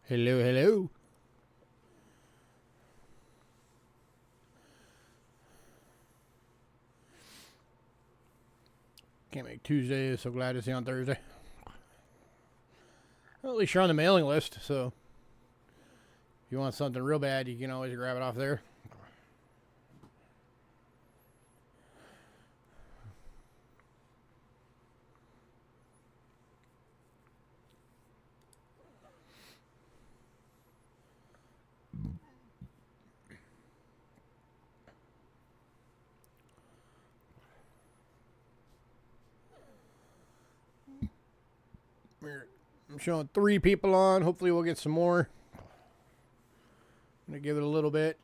Hello, hello. Can't make Tuesday, so glad to see you on Thursday. Well, at least you're on the mailing list, so if you want something real bad, you can always grab it off there. I'm showing 3 people on. Hopefully we'll get some more. I'm going to give it a little bit.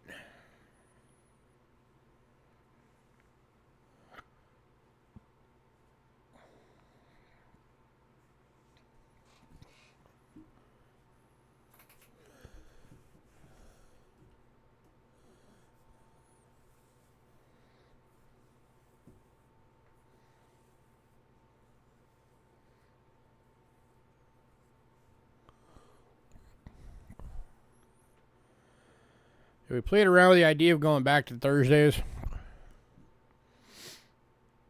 We played around with the idea of going back to Thursdays,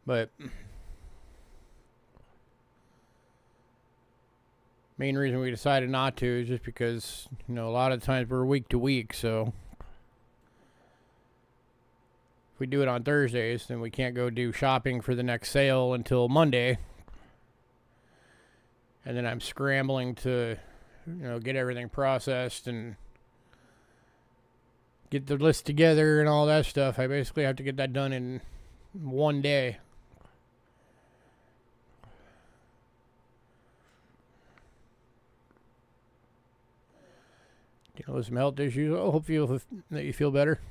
but main reason we decided not to is just because, you know, a lot of times we're week to week, so if we do it on Thursdays, then we can't go do shopping for the next sale until Monday, and then I'm scrambling to, you know, get everything processed and get the list together and all that stuff. I basically have to get that done in one day. Dealing with some health issues. I hope that you feel better.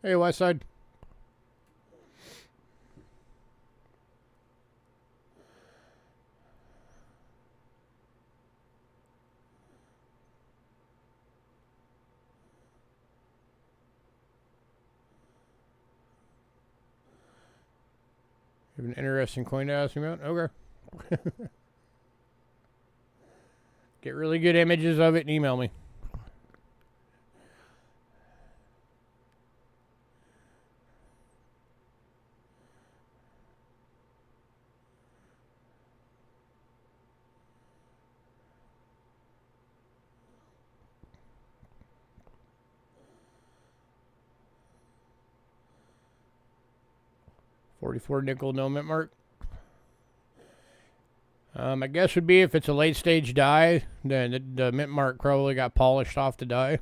Hey, Westside. You have an interesting coin to ask me about? Okay. Get really good images of it and email me. $44 nickel, no mint mark. I guess would be if it's a late stage die, then the mint mark probably got polished off the die.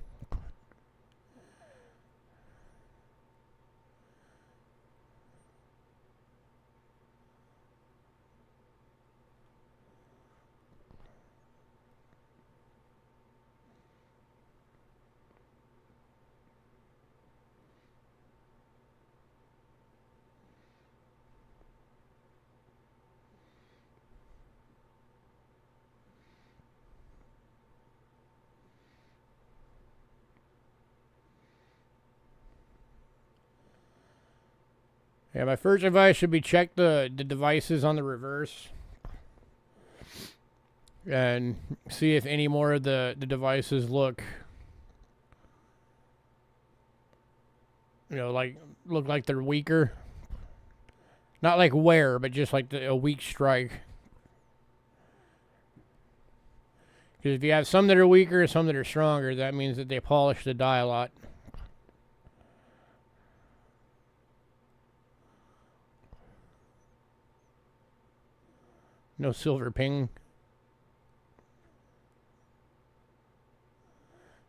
Yeah, my first advice should be check the devices on the reverse and see if any more of the devices look, you know, look like they're weaker. Not like wear, but just like a weak strike. Because if you have some that are weaker and some that are stronger, that means that they polish the die a lot. No silver ping.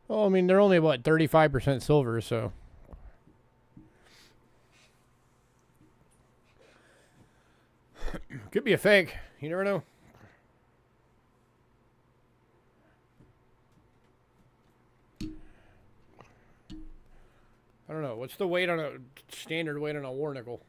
Oh, I mean, they're only, what, 35% silver, so. Could be a fake. You never know. I don't know. What's the weight on a standard weight on a war nickel?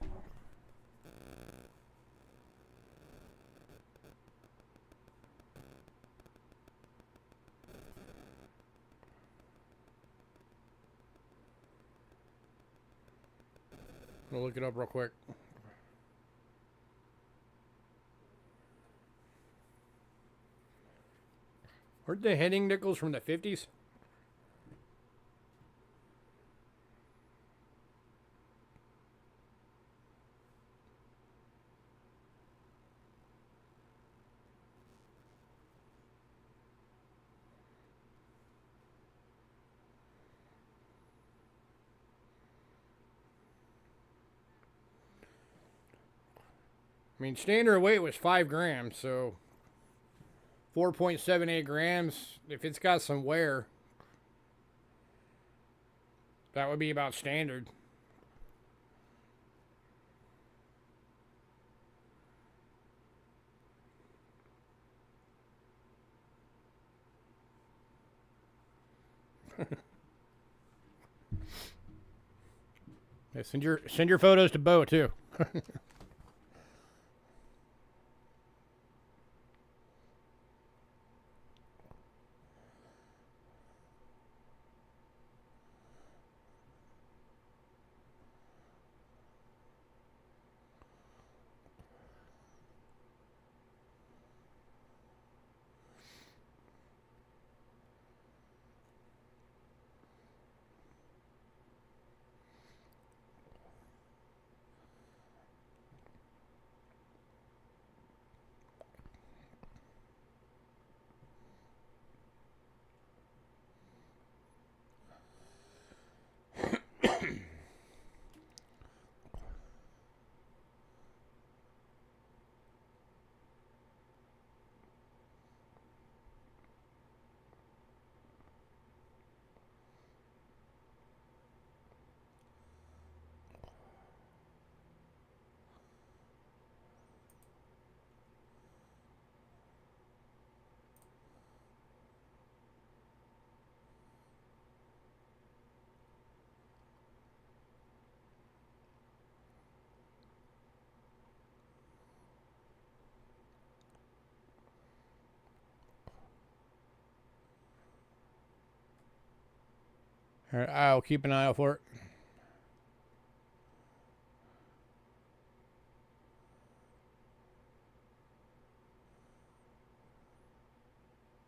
I'm gonna look it up real quick. Weren't the Henning nickels from the 50s? I mean, standard weight was 5 grams, so 4.78 grams. If it's got some wear, that would be about standard. Yeah, send your photos to Bo too. All right, I'll keep an eye out for it.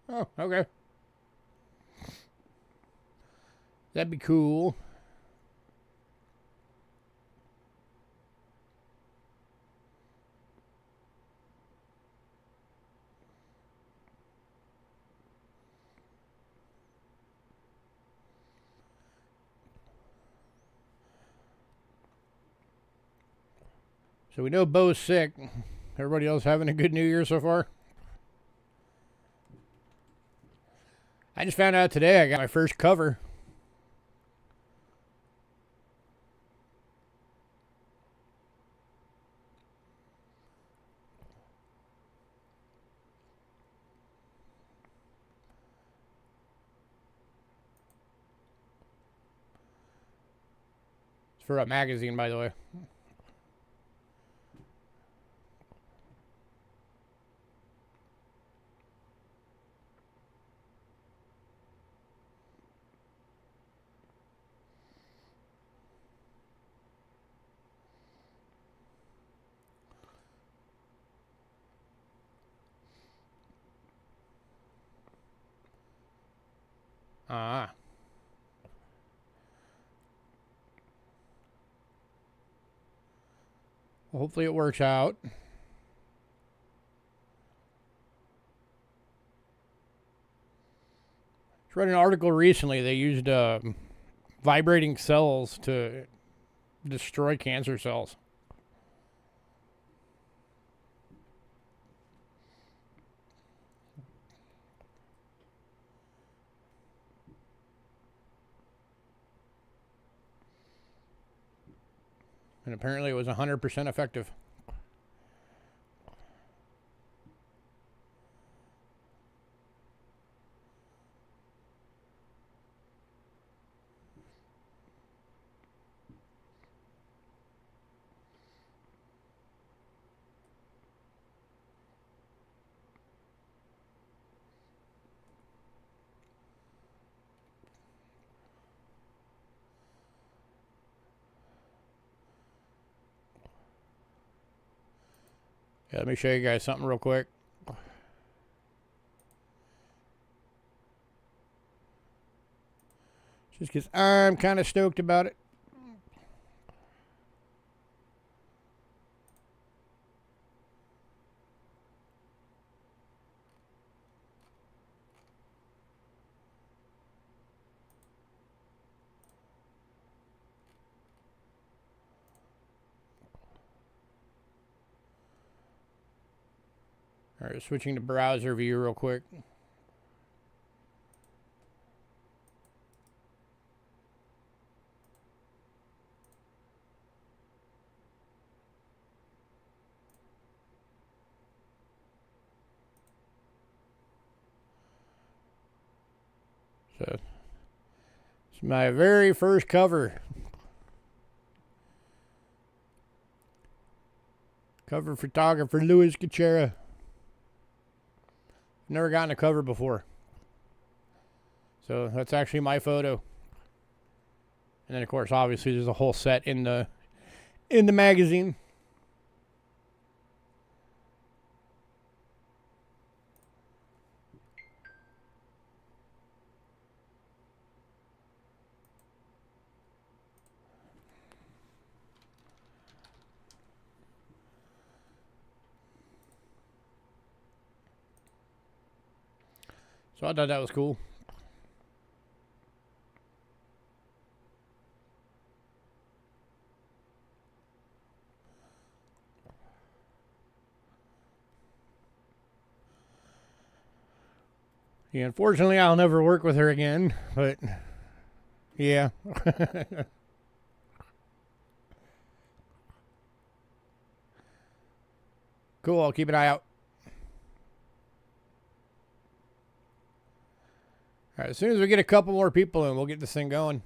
Oh, okay. That'd be cool. So we know Bo's sick. Everybody else having a good New Year so far? I just found out today I got my first cover. It's for a magazine, by the way. Ah. Well, hopefully it works out. I read an article recently. They used vibrating cells to destroy cancer cells. And apparently it was 100% effective. Yeah, let me show you guys something real quick. Just because I'm kind of stoked about it. All right, switching to browser view real quick. So, it's my very first cover. Cover photographer Louis Gachera. Never gotten a cover before. So that's actually my photo. And then of course obviously there's a whole set in the magazine. So I thought that was cool. Yeah, unfortunately I'll never work with her again, but yeah. Cool, I'll keep an eye out. All right, as soon as we get a couple more people in, we'll get this thing going.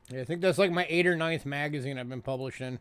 Yeah, I think that's like my 8th or 9th magazine I've been published in.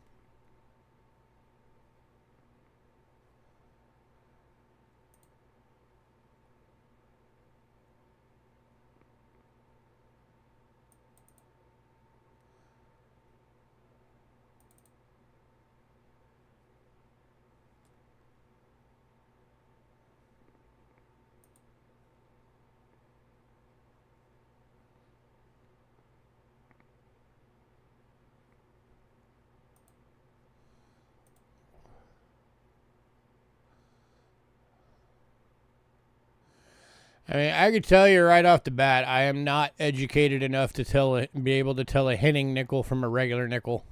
I mean, I could tell you right off the bat, I am not educated enough to be able to tell a hinting nickel from a regular nickel.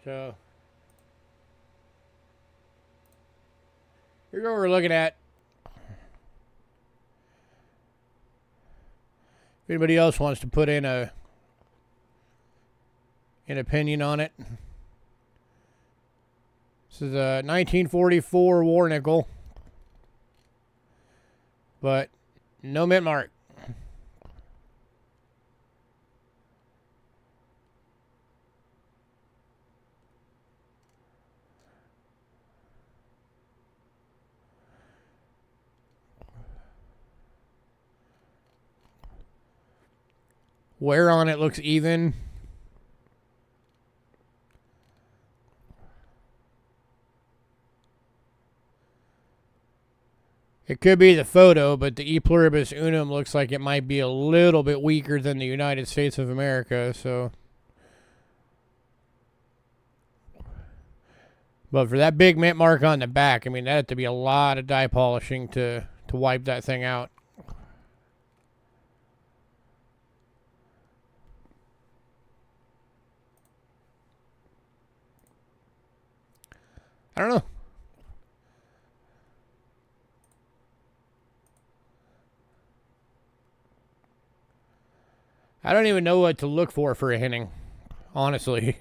So, here's what we're looking at. If anybody else wants to put in an opinion on it. This is a 1944 war nickel, but no mint mark. Wear on it looks even. It could be the photo, but the E pluribus unum looks like it might be a little bit weaker than the United States of America, so. But for that big mint mark on the back, I mean, that had to be a lot of dye polishing to wipe that thing out. I don't know. I don't even know what to look for a hinting, honestly.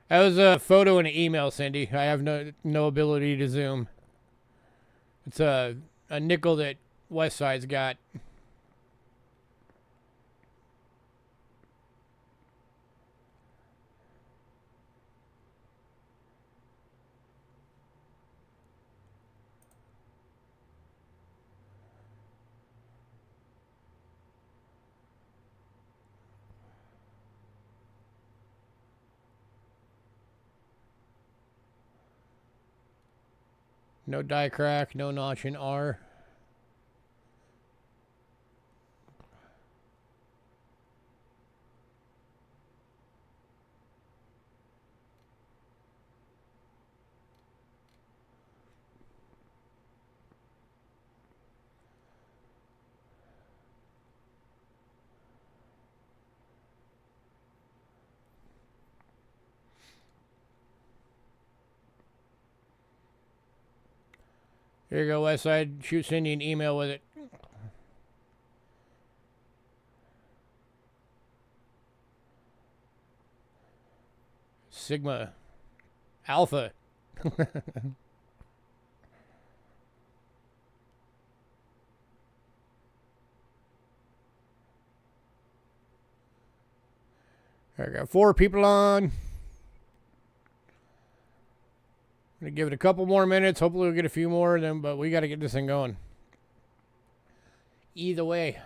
That was a photo and an email, Cindy. I have no ability to zoom. It's a nickel that West Side's got. No die crack, no notch in R. Here you go, Westside. Shoot Cindy an email with it. Sigma. Alpha. I got 4 people on. I'm gonna give it a couple more minutes. Hopefully we'll get a few more of them, but we gotta get this thing going. Either way.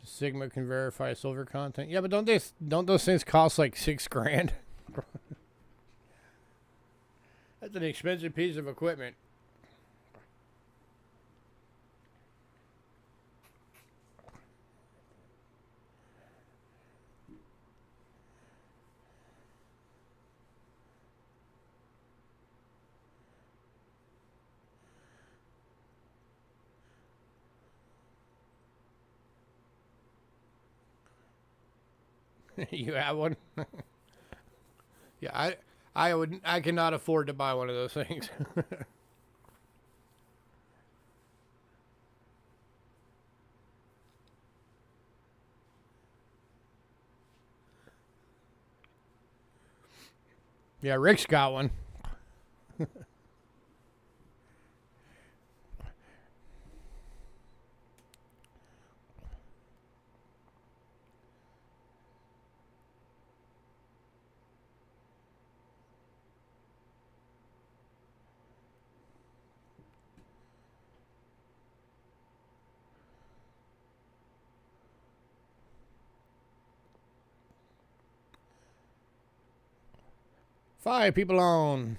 Sigma can verify silver content. Yeah, but don't those things cost like $6,000? That's an expensive piece of equipment. You have one? Yeah, I cannot afford to buy one of those things. Yeah, Rick's got one. Five people on.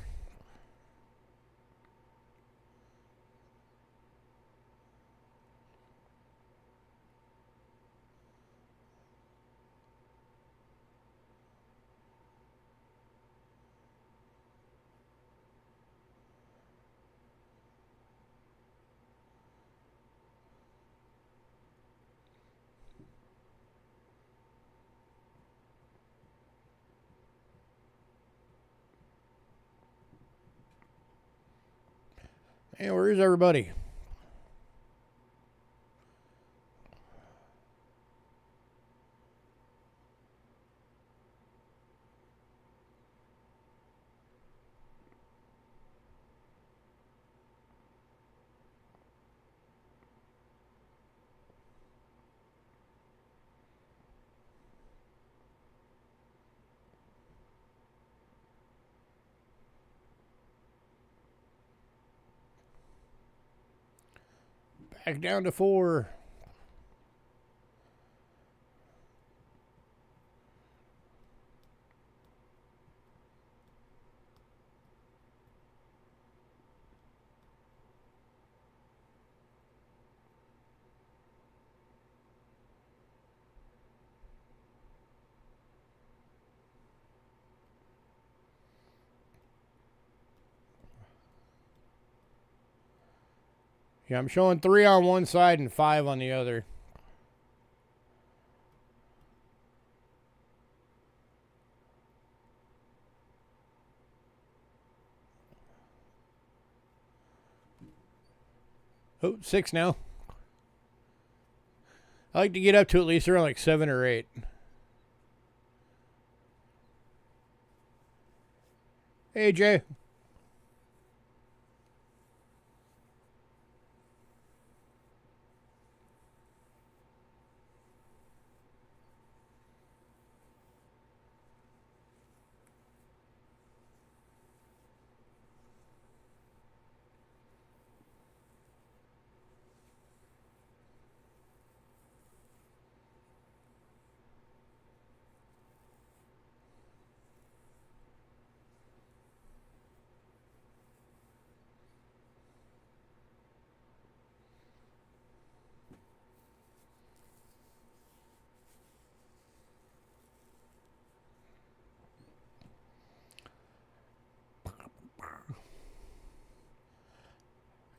Hey, where is everybody? Back down to 4. Yeah, I'm showing 3 on one side and 5 on the other. Oh, 6 now. I like to get up to at least around like 7 or 8. Hey, Jay.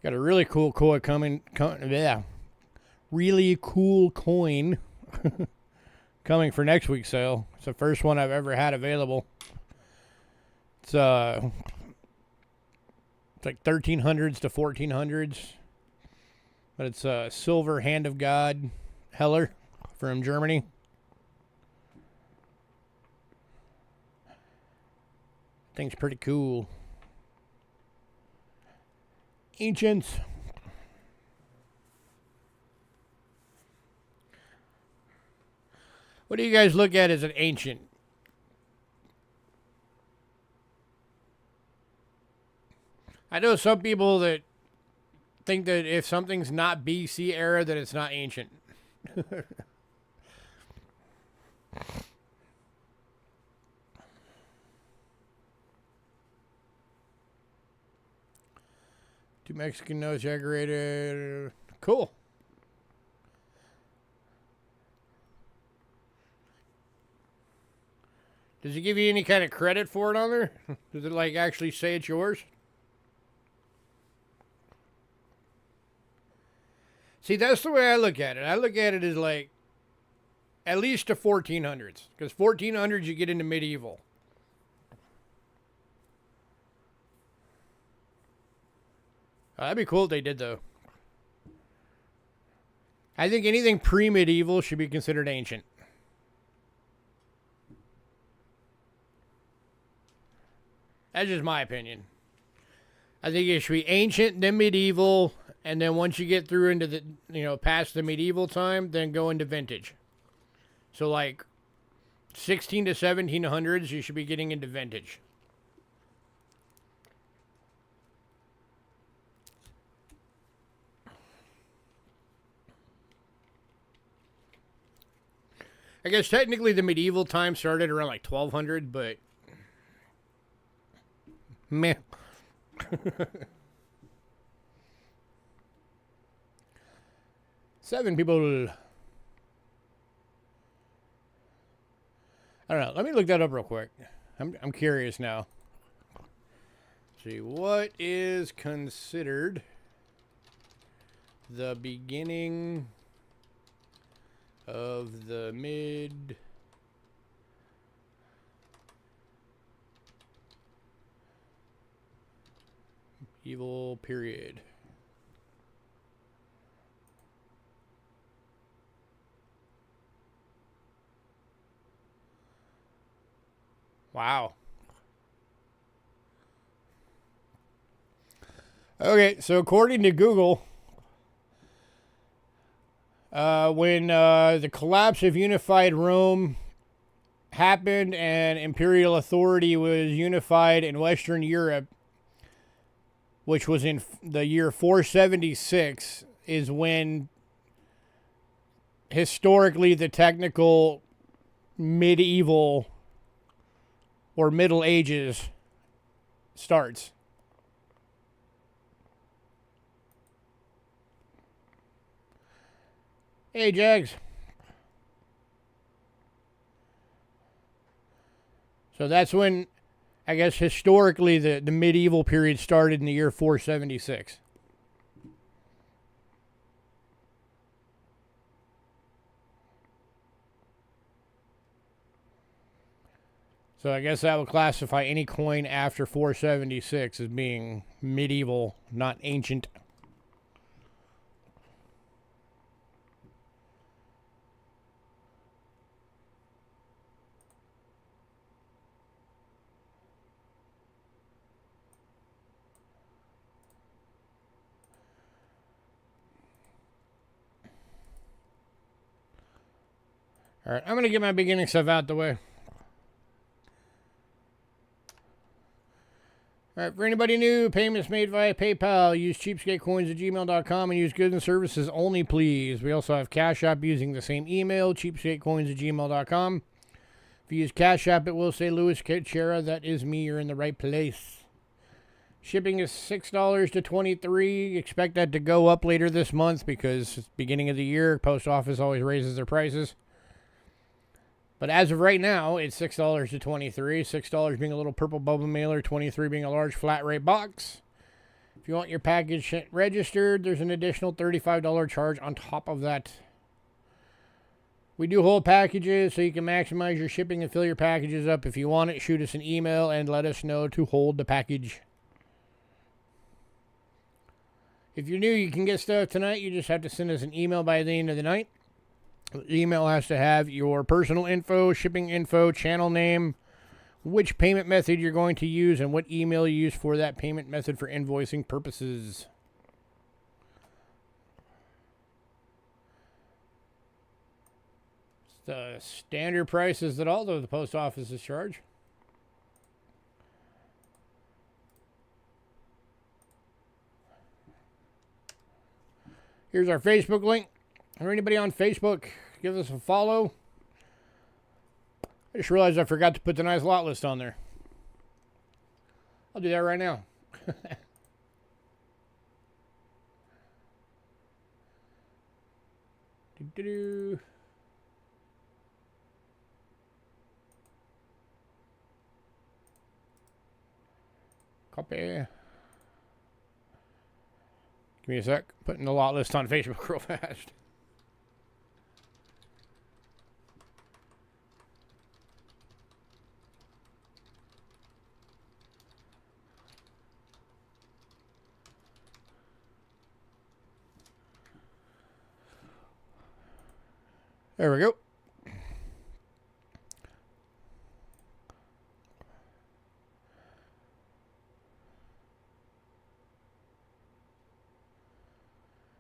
Got a really cool coin coming. Yeah, really cool coin coming for next week's sale. It's the first one I've ever had available. It's like 1300s to 1400s, but it's a silver Hand of God Heller from Germany. Thing's pretty cool. Ancients. What do you guys look at as an ancient? I know some people that think that if something's not BC era, that it's not ancient. Two Mexican notes decorated. Cool. Does it give you any kind of credit for it on there? Does it like actually say it's yours? See, that's the way I look at it. I look at it as like at least to 1400s. Because 1400s you get into medieval. That'd be cool if they did, though. I think anything pre-medieval should be considered ancient. That's just my opinion. I think it should be ancient, then medieval, and then once you get through into the, past the medieval time, then go into vintage. So like 16 to 1700s, you should be getting into vintage. I guess technically the medieval time started around like 1200, but meh. Seven people. I don't know. Let me look that up real quick. I'm curious now. Let's see, what is considered the beginning of the medieval period? Wow. Okay, so according to Google, when the collapse of unified Rome happened and imperial authority was unified in Western Europe, which was in the year 476, is when historically the technical medieval or Middle Ages starts. Hey, Jags. So that's when, I guess, historically the medieval period started in the year 476. So I guess that would classify any coin after 476 as being medieval, not ancient. All right, I'm going to get my beginning stuff out the way. All right, for anybody new, payments made via PayPal. Use cheapskatecoins@gmail.com and use goods and services only, please. We also have Cash App using the same email, cheapskatecoins@gmail.com. If you use Cash App, it will say Louis Kitchera. That is me. You're in the right place. Shipping is $6 to $23. Expect that to go up later this month because it's beginning of the year. Post office always raises their prices. But as of right now, it's $6 to $23. $6 being a little purple bubble mailer, $23 being a large flat rate box. If you want your package registered, there's an additional $35 charge on top of that. We do hold packages so you can maximize your shipping and fill your packages up. If you want it, shoot us an email and let us know to hold the package. If you're new, you can get stuff tonight. You just have to send us an email by the end of the night. The email has to have your personal info, shipping info, channel name, which payment method you're going to use, and what email you use for that payment method for invoicing purposes. It's the standard prices that all of the post offices charge. Here's our Facebook link. For anybody on Facebook, give us a follow. I just realized I forgot to put the nice lot list on there. I'll do that right now. Do-do-do. Copy. Give me a sec. Putting the lot list on Facebook real fast. There we go.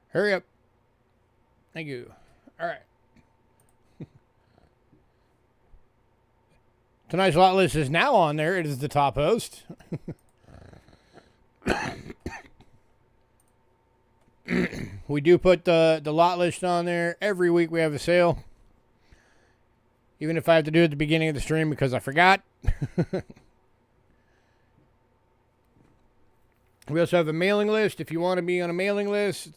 Hurry up. Thank you. All right. Tonight's lot list is now on there. It is the top host. We do put the lot list on there. Every week we have a sale. Even if I have to do it at the beginning of the stream because I forgot. We also have a mailing list. If you want to be on a mailing list,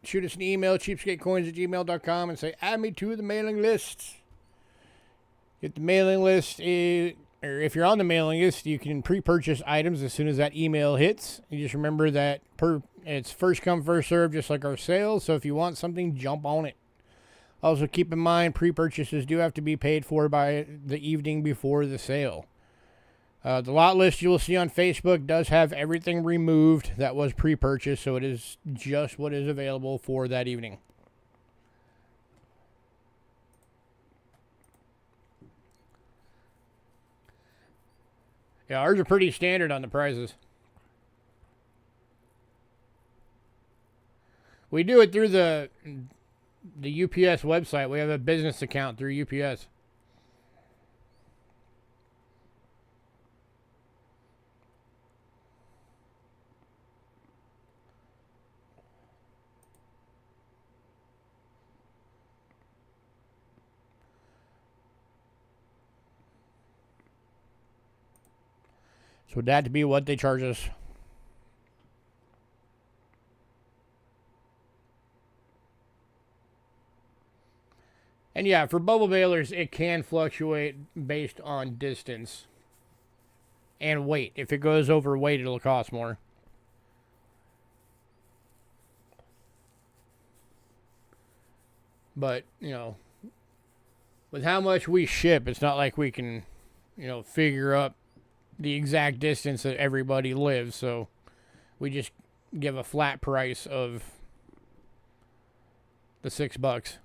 shoot us an email, cheapskatecoins@gmail.com, and say, add me to the mailing list. If the mailing list is, or if you're on the mailing list, you can pre-purchase items as soon as that email hits. You just remember that it's first come, first serve, just like our sales. So if you want something, jump on it. Also, keep in mind, pre-purchases do have to be paid for by the evening before the sale. The lot list you will see on Facebook does have everything removed that was pre-purchased, so it is just what is available for that evening. Yeah, ours are pretty standard on the prices. We do it through the UPS website. We have a business account through UPS. So that'd be what they charge us. And yeah, for bubble bailers, it can fluctuate based on distance and weight. If it goes over weight, it'll cost more. But, you know, with how much we ship, it's not like we can figure up the exact distance that everybody lives. So we just give a flat price of the $6.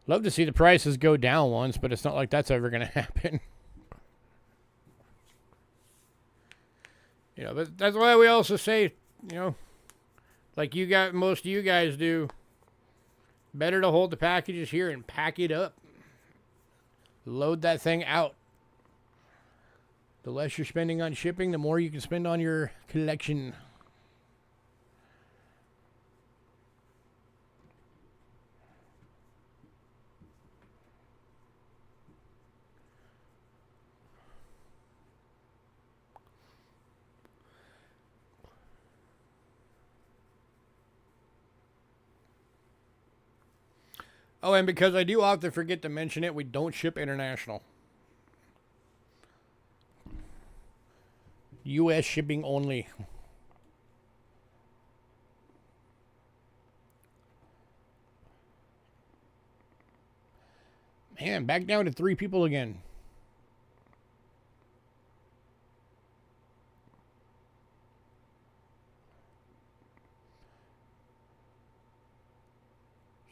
Love to see the prices go down once, but it's not like that's ever going to happen. But that's why we also say, like most of you guys do, better to hold the packages here and pack it up. Load that thing out. The less you're spending on shipping, the more you can spend on your collection. Oh, and because I do often forget to mention it, we don't ship international. U.S. shipping only. Man, back down to 3 people again.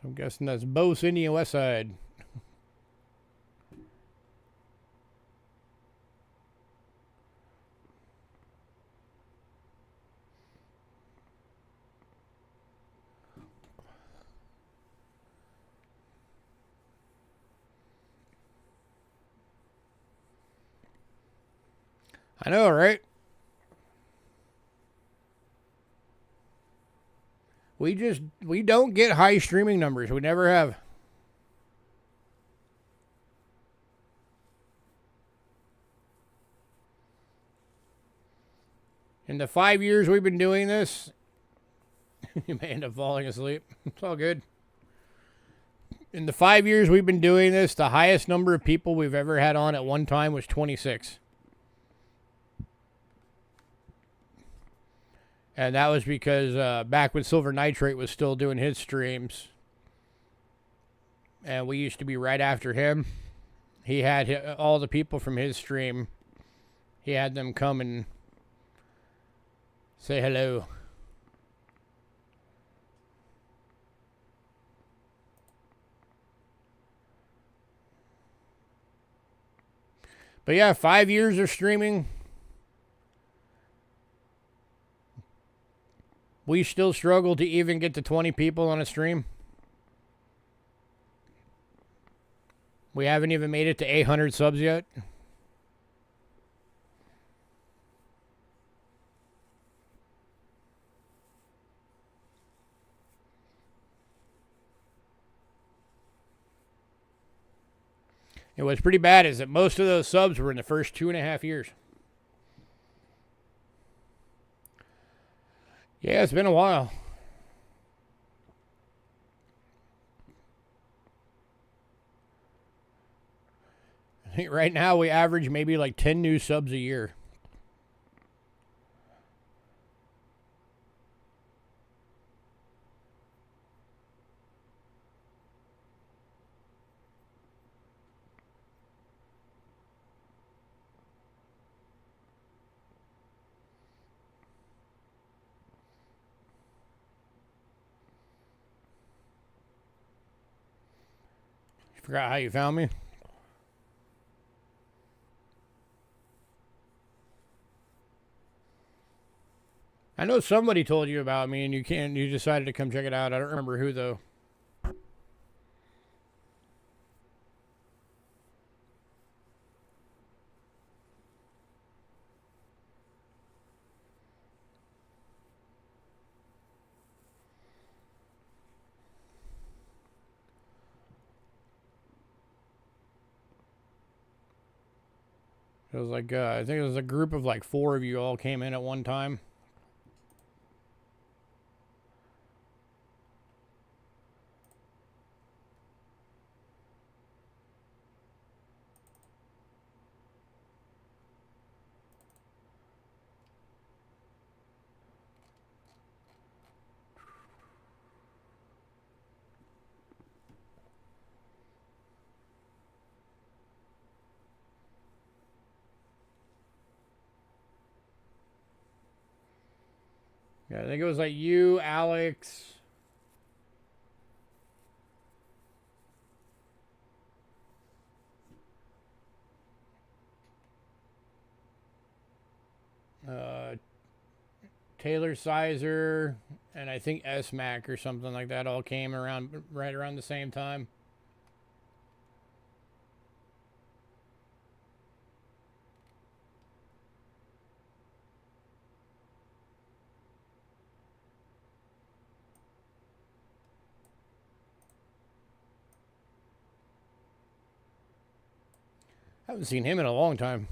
So I'm guessing that's both Indian West Side. I know, right? We don't get high streaming numbers. We never have. In the 5 years we've been doing this, you may end up falling asleep. It's all good. In the 5 years we've been doing this, the highest number of people we've ever had on at one time was 26. And that was because back when Silver Nitrate was still doing his streams, and we used to be right after him, he had all the people from his stream, he had them come and say hello. But yeah, 5 years of streaming. We still struggle to even get to 20 people on a stream. We haven't even made it to 800 subs yet. And what's pretty bad is that most of those subs were in the first 2.5 years. Yeah, it's been a while. I think right now we average maybe like 10 new subs a year. Forgot how you found me? I know somebody told you about me and you decided to come check it out. I don't remember who though. It was like, I think it was a group of like 4 of you all came in at one time. Yeah, I think it was like you, Alex. Taylor Sizer, and I think S-Mac or something like that all came around right around the same time. Haven't seen him in a long time.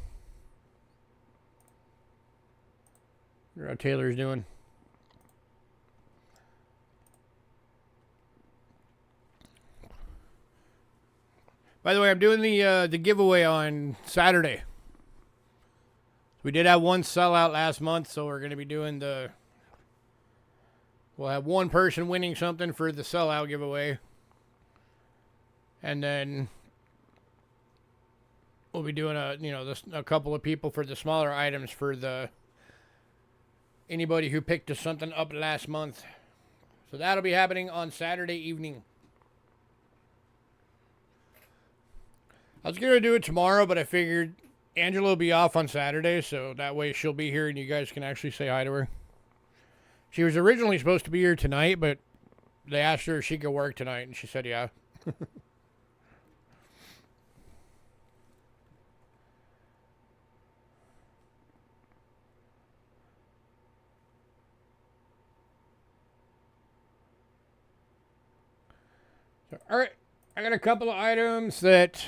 I wonder how Taylor's doing. By the way, I'm doing the giveaway on Saturday. We did have one sellout last month, so we're going to be doing the... We'll have one person winning something for the sellout giveaway. And then we'll be doing a couple of people for the smaller items for the anybody who picked something up last month. So that'll be happening on Saturday evening. I was going to do it tomorrow, but I figured Angela will be off on Saturday, so that way she'll be here and you guys can actually say hi to her. She was originally supposed to be here tonight, but they asked her if she could work tonight, and she said yeah. So, all right, I got a couple of items that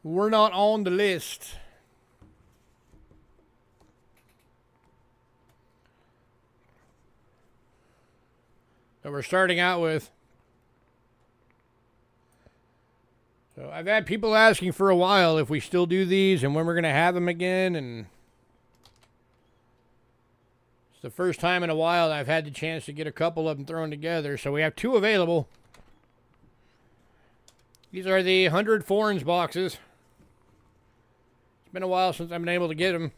were not on the list. That we're starting out with. So I've had people asking for a while if we still do these and when we're going to have them again, and it's the first time in a while I've had the chance to get a couple of them thrown together, so we have two available. These are the 100 foreigns boxes. It's been a while since I've been able to get them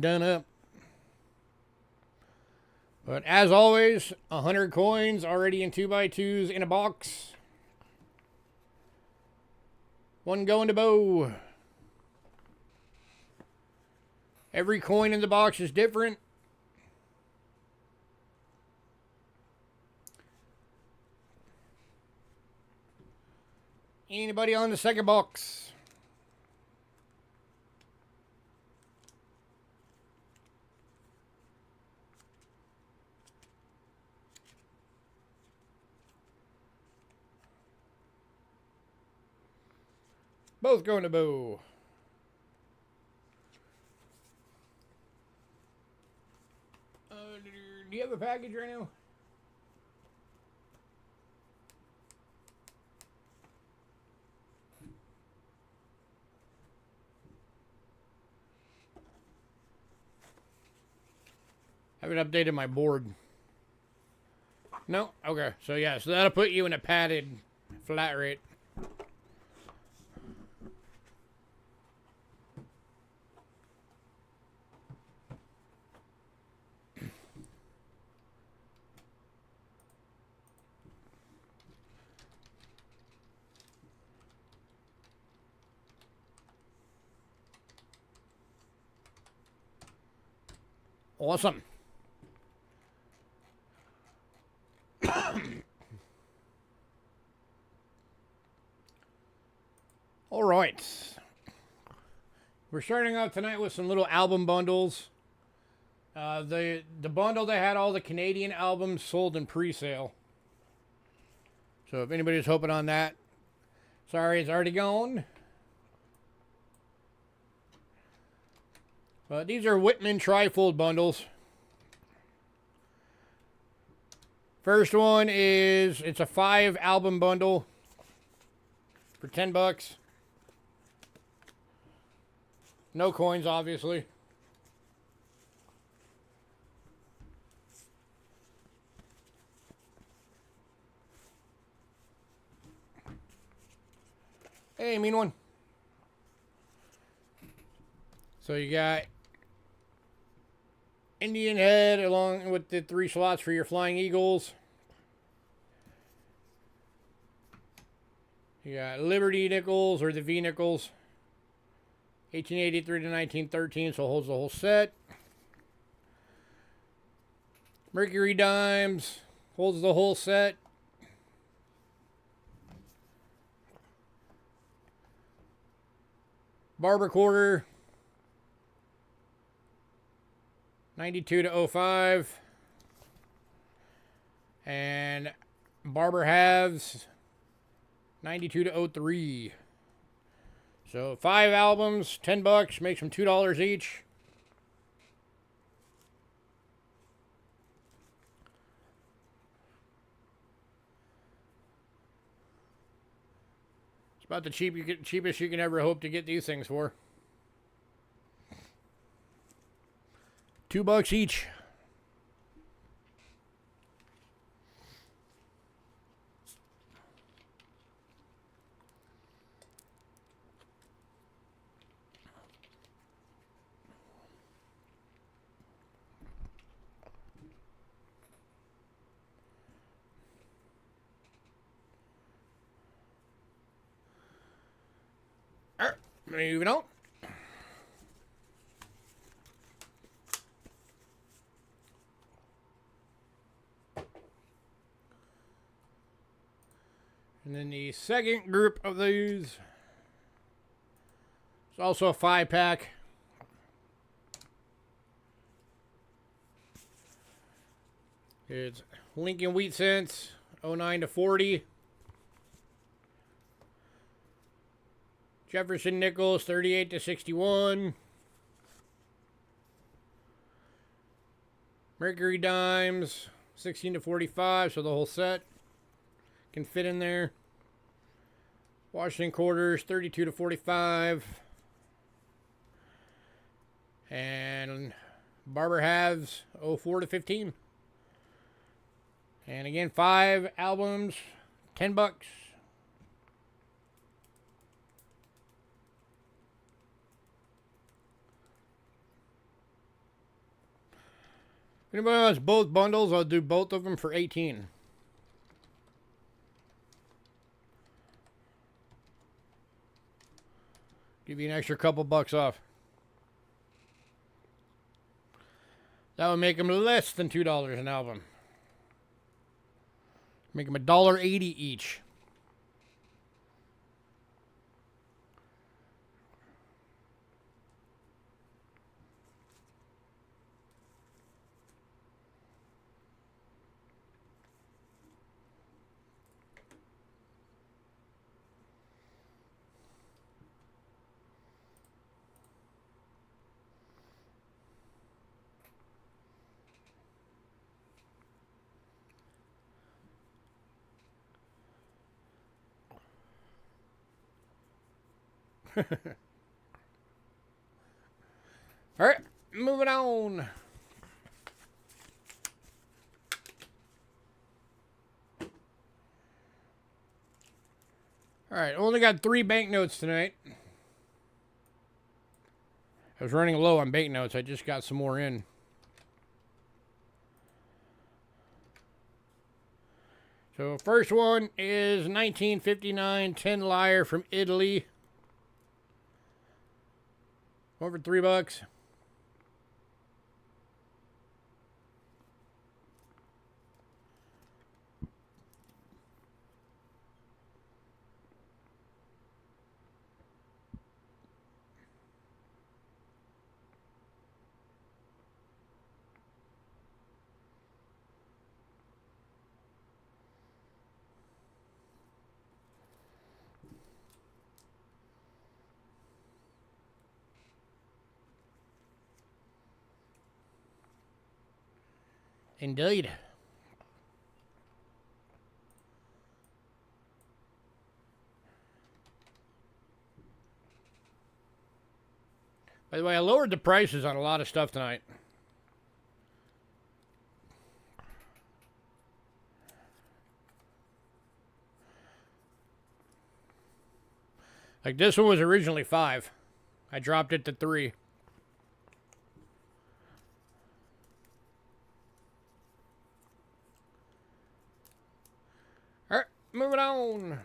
done up. But as always, 100 coins already in 2x2s in a box. One going to Bo. Every coin in the box is different. Anybody on the second box? Both going to Bo. Do you have a package right now? I haven't updated my board. No? Okay. So yeah, so that'll put you in a padded flat rate. Awesome. All right. We're starting out tonight with some little album bundles. The bundle that had all the Canadian albums sold in pre-sale. So if anybody's hoping on that, sorry, it's already gone. But these are Whitman trifold bundles. First one is, it's a 5 album bundle for $10. No coins, obviously. Hey, mean one. So you got Indian head along with the 3 slots for your flying eagles. You got Liberty nickels, or the V nickels. 1883 to 1913, so holds the whole set. Mercury dimes, holds the whole set. Barber quarter, 92 to 05. And Barber halves, 92 to 03. So 5 albums, $10, makes them $2 each. It's about the cheapest you can ever hope to get these things for. $2 each. Alright, moving on. And then the second group of these is also a 5-pack. It's Lincoln Wheat Cents, 09 to 40. Jefferson Nickels, 38 to 61. Mercury Dimes, 16 to 45, so the whole set can fit in there. Washington Quarters, 32 to 45. And Barber Halves, 04 to 15. And again, 5 albums, $10. If anybody wants both bundles, I'll do both of them for $18. Give you an extra couple bucks off. That would make them less than $2 an album. Make them $1.80 each. All right, moving on. All right, only got 3 banknotes tonight. I was running low on banknotes. I just got some more in. So first one is 1959 10 Liar from Italy. Over $3. Indeed. By the way, I lowered the prices on a lot of stuff tonight. Like this one was originally $5. I dropped it to $3. moving on.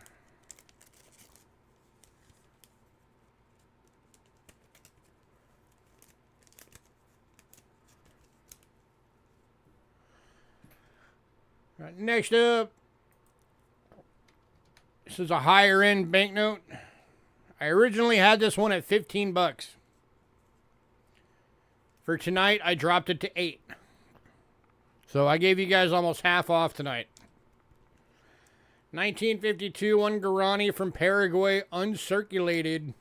Right, next up, this is a higher end banknote. I originally had this one at 15 bucks. For tonight, I dropped it to 8. So I gave you guys almost half off tonight. 1952, one Guarani from Paraguay, uncirculated.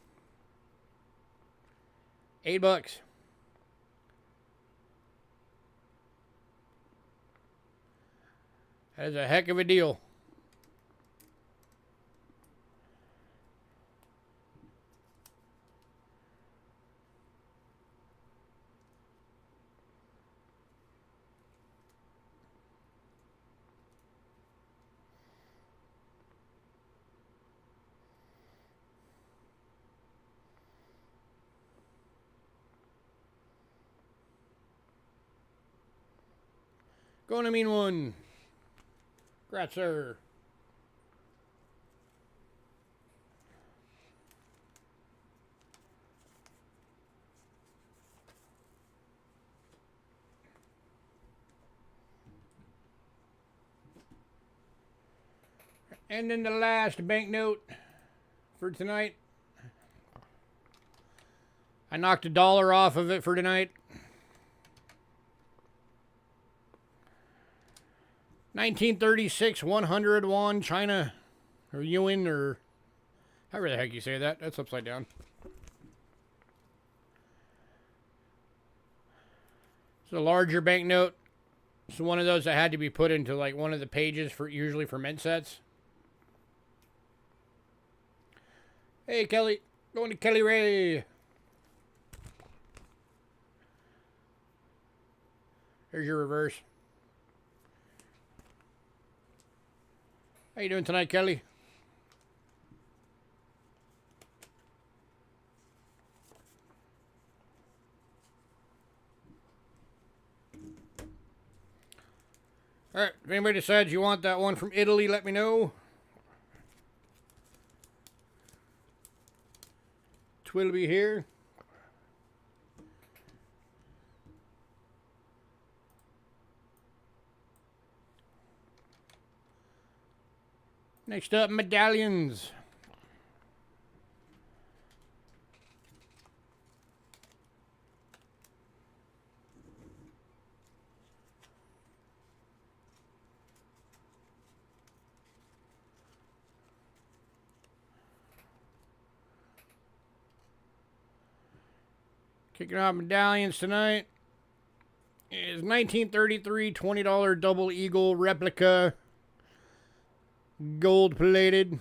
8 bucks. That is a heck of a deal. Going to mean one. Congrats, sir. And then the last banknote for tonight. I knocked $1 off of it for tonight. 1936 100 won China or yuan or however the heck you say that. That's upside down. It's a larger banknote. It's one of those that had to be put into like one of the pages for usually for mint sets. Hey Kelly, going to Kelly Ray. Here's your reverse. How you doing tonight, Kelly? Alright, if anybody decides you want that one from Italy, let me know. Twilby here. Next up, medallions. Kicking off medallions tonight is 1933 $20 double eagle replica. Gold plated.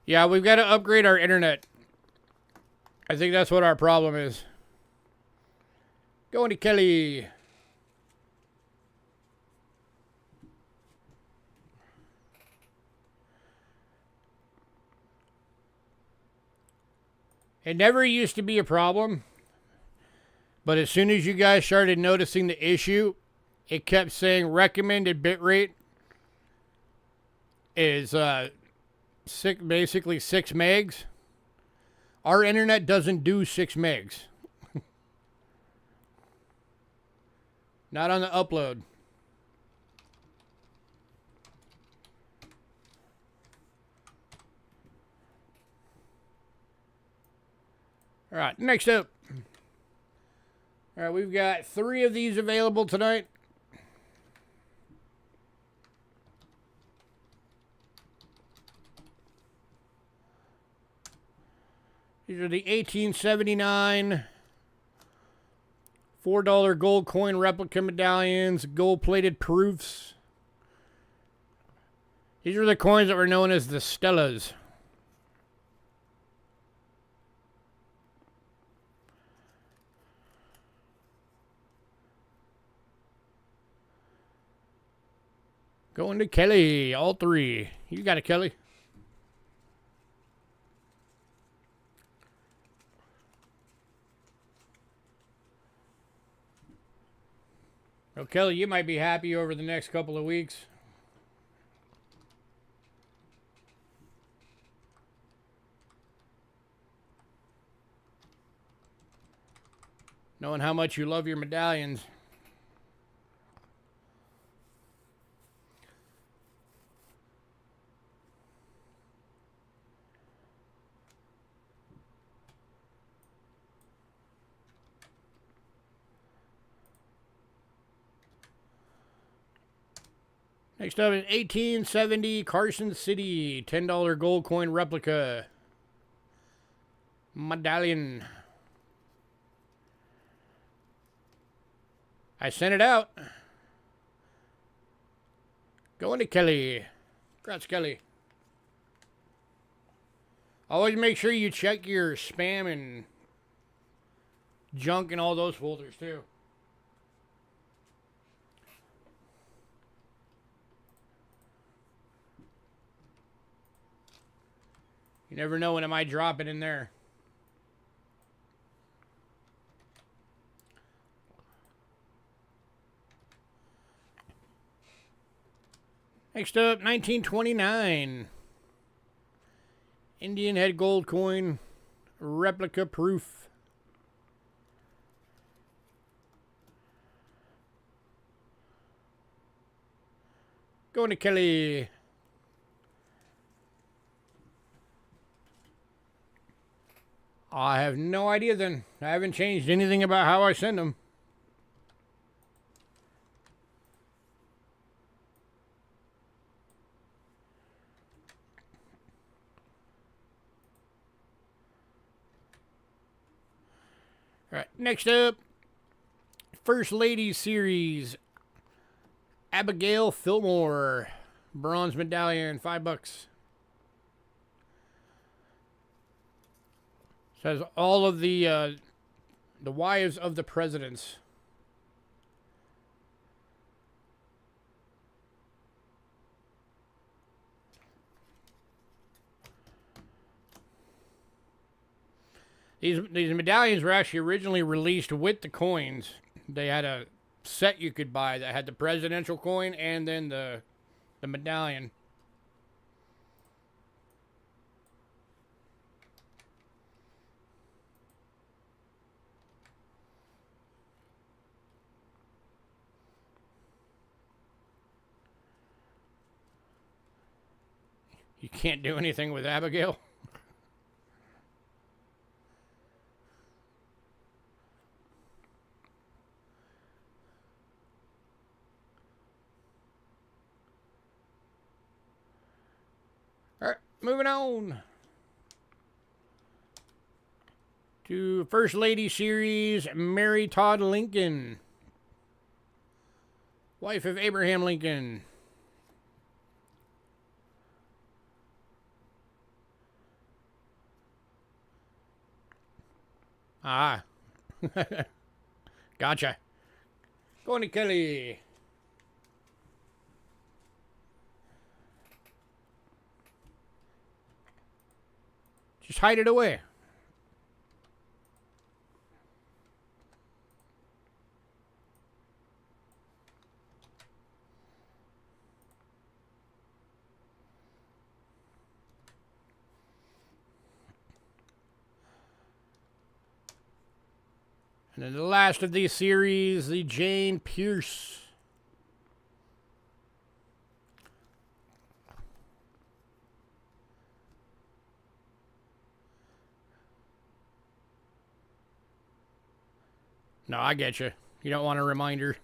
Yeah, we've got to upgrade our internet. I think that's what our problem is. Going to Kelly. It never used to be a problem, but as soon as you guys started noticing the issue, it kept saying recommended bitrate is basically 6 megs. Our internet doesn't do 6 megs. Not on the upload. All right, next up. All right, we've got 3 of these available tonight. These are the 1879 $4 gold coin replica medallions, gold-plated proofs. These are the coins that were known as the Stellas. Going to Kelly, all 3. You got it, Kelly. Well, Kelly, you might be happy over the next couple of weeks. Knowing how much you love your medallions. Next up is 1870 Carson City $10 gold coin replica medallion. I sent it out. Going to Kelly. Congrats, Kelly. Always make sure you check your spam and junk and all those folders too. You never know when it might drop it in there. Next up, 1929. Indian head gold coin, replica proof. Going to Kelly. I have no idea then. I haven't changed anything about how I send them. All right, next up, First Lady Series, Abigail Fillmore, bronze medallion, $5. Says all of the wives of the presidents. These medallions were actually originally released with the coins. They had a set you could buy that had the presidential coin and then the medallion. You can't do anything with Abigail. All right, moving on to First Lady Series, Mary Todd Lincoln, wife of Abraham Lincoln. Ah. Gotcha. Going to Kelly. Just hide it away. And then the last of these series, the Jane Pierce. No, I get you. You don't want a reminder.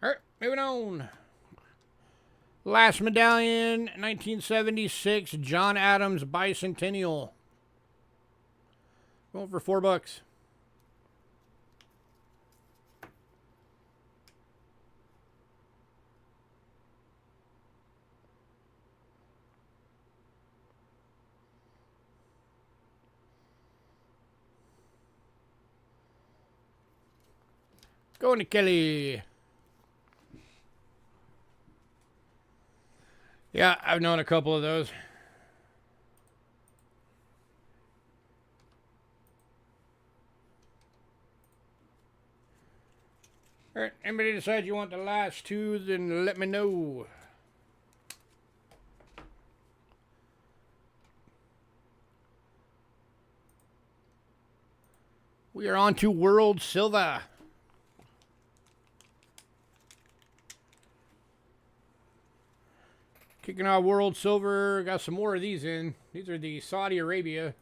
All right, moving on. Last medallion, 1976, John Adams Bicentennial. Going for $4. Going to Kelly. Yeah, I've known a couple of those. All right, anybody decide you want the last two, then let me know. We are on to World Silver. Kicking out World Silver. Got some more of these in. These are the Saudi Arabia.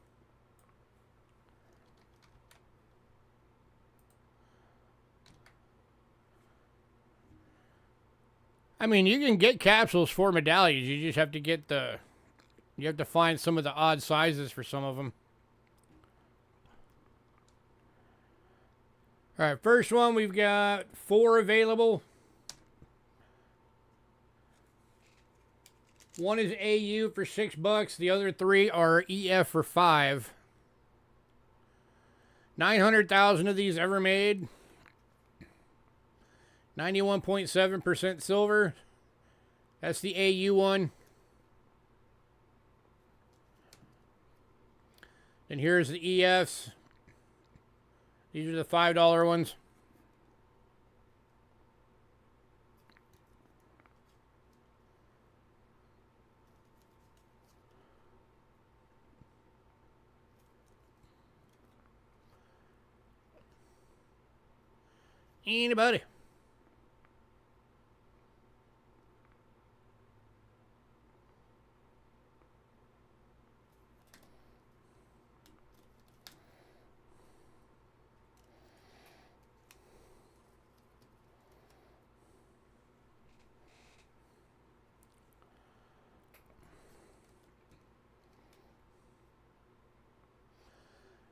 I mean, you can get capsules for medallions. You just have to get the... You have to find some of the odd sizes for some of them. All right, first one, we've got 4 available. One is AU for $6. The other 3 are EF for $5. 900,000 of these ever made. 91.7% silver. That's the AU one. And here's the EFs. These are the $5 ones. Anybody?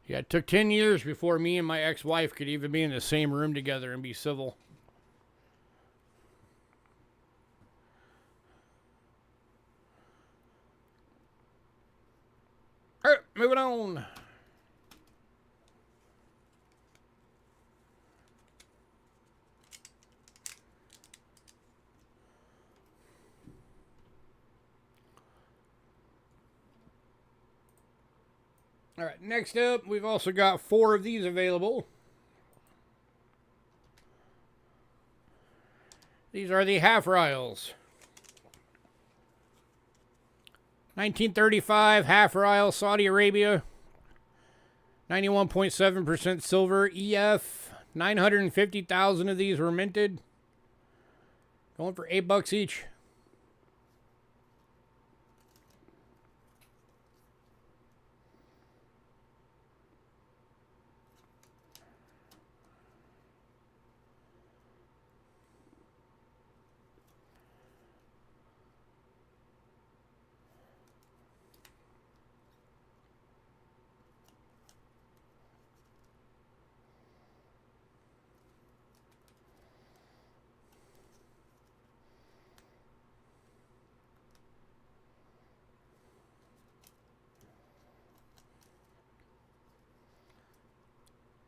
Yeah, it took 10 years before me and my ex-wife could even be in the same room together and be civil. All right, moving on. All right, next up, we've also got 4 of these available. These are the half riles. 1935 half rile, Saudi Arabia. 91.7% silver, EF. 950,000 of these were minted. Going for $8 each.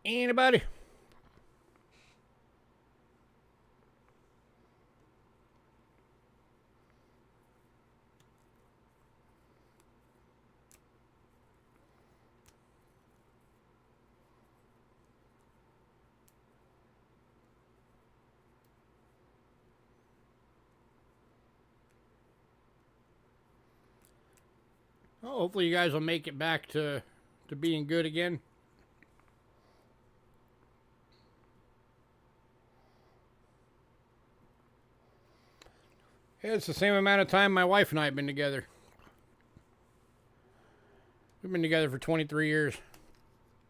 Anybody? Well, hopefully you guys will make it back to being good again. Yeah, it's the same amount of time my wife and I have been together. We've been together for 23 years.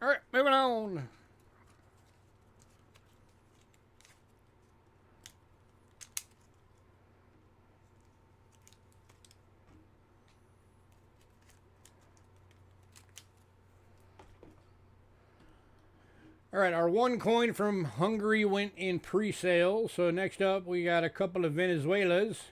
All right, moving on. All right, our one coin from Hungary went in pre-sale. So next up, we got a couple of Venezuelas.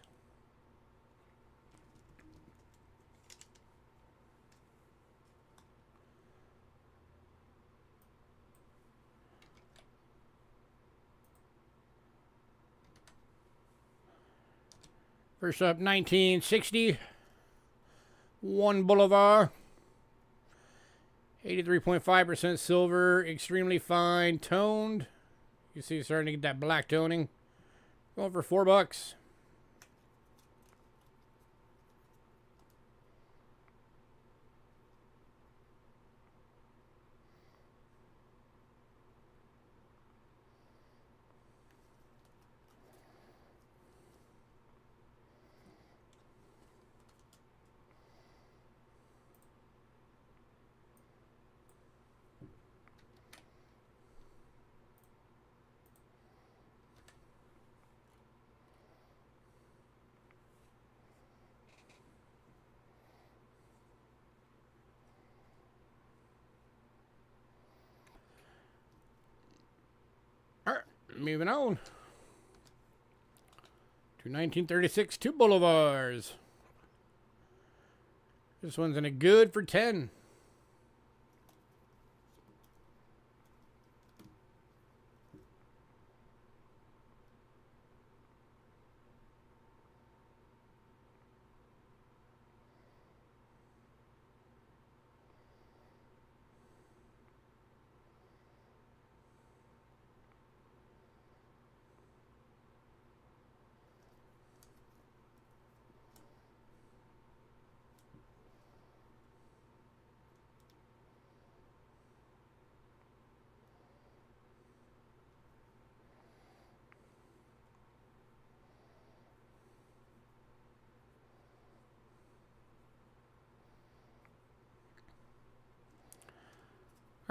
First up, 1960. 1 Boulevard. 83.5% silver. Extremely fine toned. You see, starting to get that black toning. Going for $4. Alright, moving on. To 1936, 2 Boulevards. This one's in a good for 10.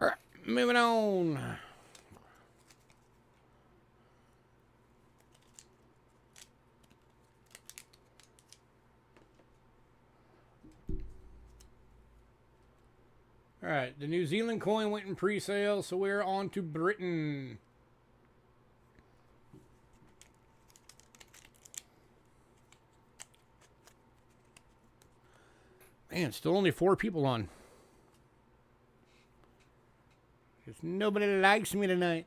Alright, moving on. Alright, the New Zealand coin went in pre-sale, so we're on to Britain. Man, still only 4 people on. Because nobody likes me tonight.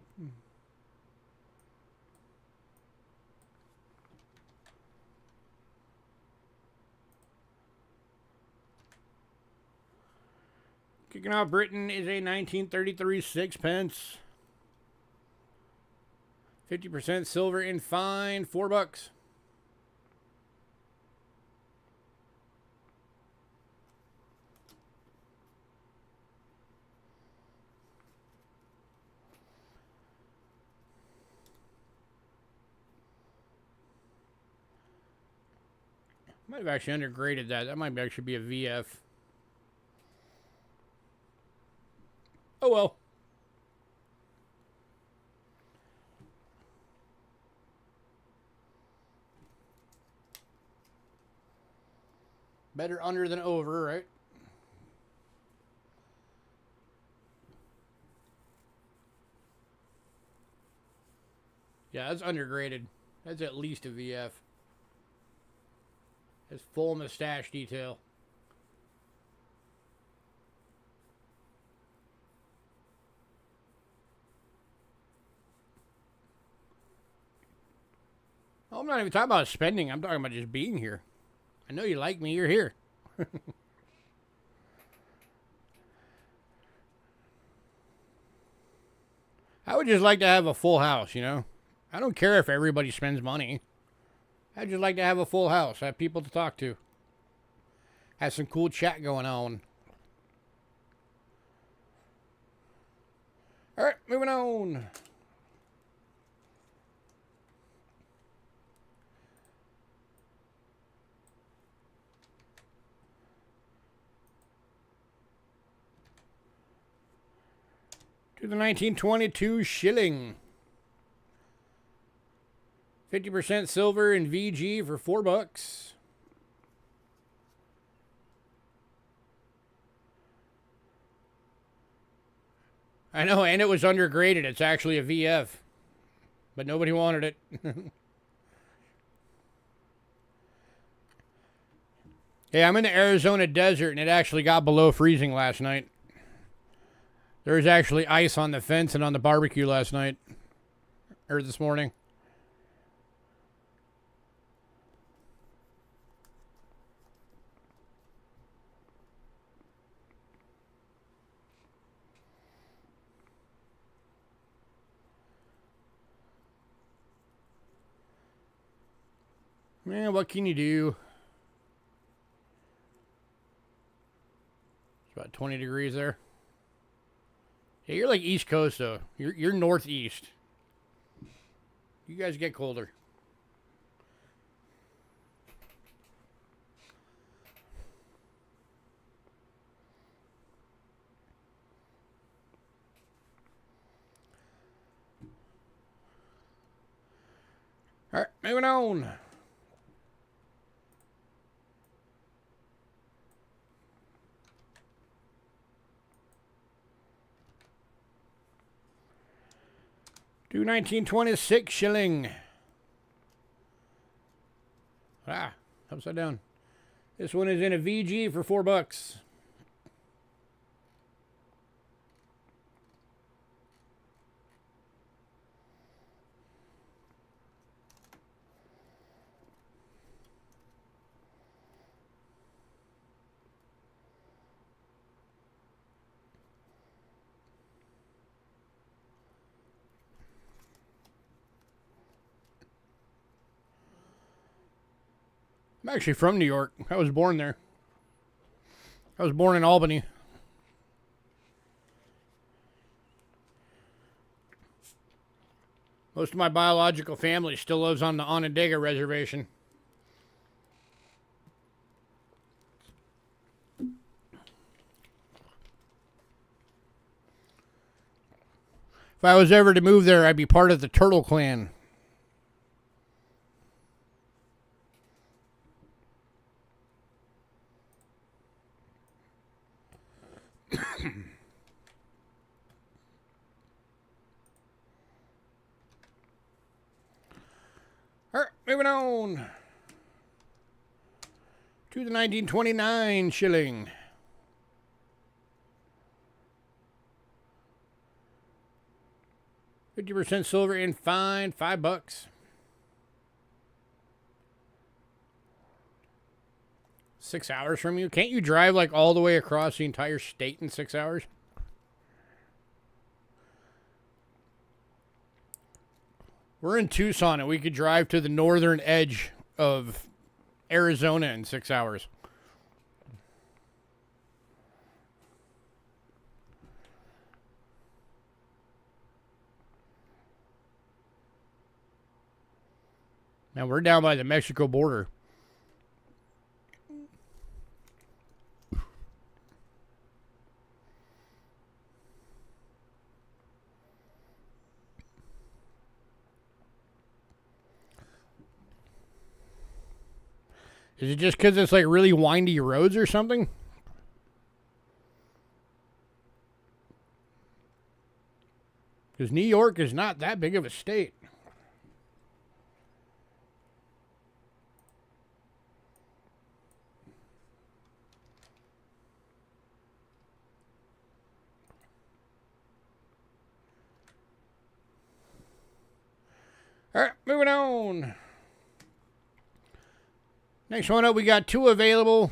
Kicking off Britain is a 1933 sixpence. 50% silver in fine, $4. Might have actually undergraded that. That might actually be a VF. Oh well. Better under than over, right? Yeah, that's undergraded. That's at least a VF. It's full mustache detail. Oh, I'm not even talking about spending. I'm talking about just being here. I know you like me. You're here. I would just like to have a full house, you know? I don't care if everybody spends money. I'd just like to have a full house. Have people to talk to. Have some cool chat going on. Alright, moving on. To the 1922 shilling. 50% silver in VG for $4. I know, and it was undergraded. It's actually a VF. But nobody wanted it. Hey, I'm in the Arizona desert, and it actually got below freezing last night. There was actually ice on the fence and on the barbecue last night. Or this morning. Man, what can you do? It's about 20 degrees there. Yeah, you're like East Coast though. You're northeast. You guys get colder. All right, moving on. Do 1926 shilling. Ah, upside down. This one is in a VG for $4. I'm actually from New York. I was born there. I was born in Albany. Most of my biological family still lives on the Onondaga Reservation. If I was ever to move there, I'd be part of the Turtle Clan. All right, moving on to the 1929 shilling. $50% silver and fine, $5. 6 hours from you? Can't you drive like all the way across the entire state in 6 hours? We're in Tucson and we could drive to the northern edge of Arizona in 6 hours. Now we're down by the Mexico border. Is it just because it's like really windy roads or something? Because New York is not that big of a state. All right, moving on. Next one up, we got two available.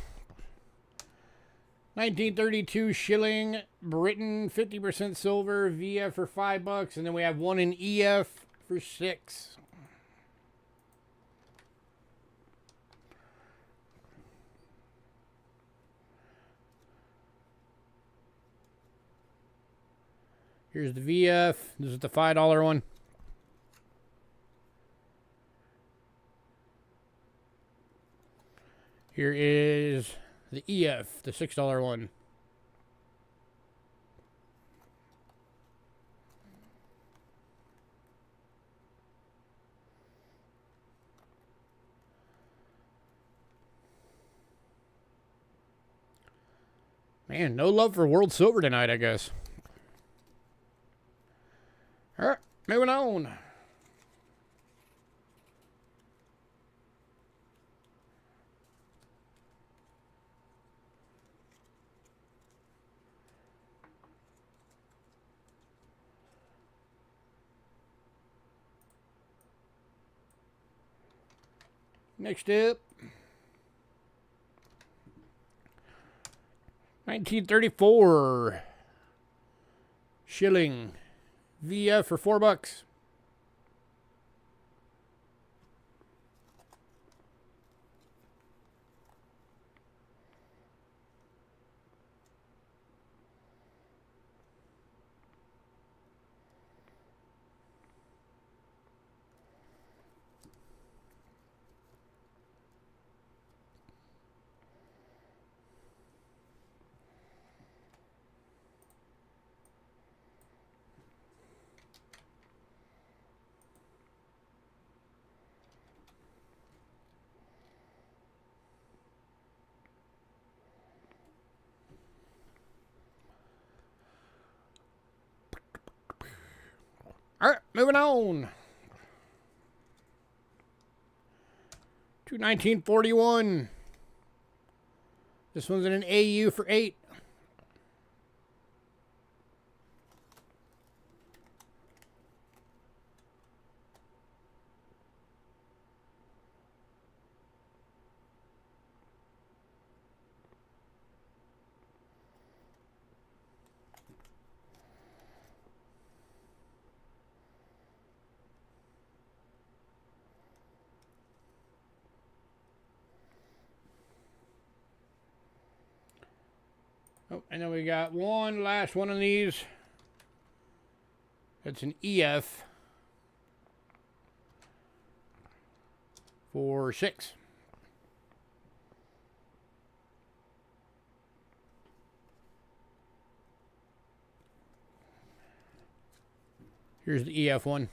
1932 shilling, Britain, 50% silver, VF for $5, and then we have one in EF for $6. Here's the VF. This is the $5 one. Here is the EF, the $6 one. Man, no love for World Silver tonight, I guess. All right, moving on. Next up, 1934 shilling, VF for $4. All right, moving on. To 1941. This one's in an AU for 8. Oh, and then we got one last one of these. It's an EF for 6. Here's the EF one.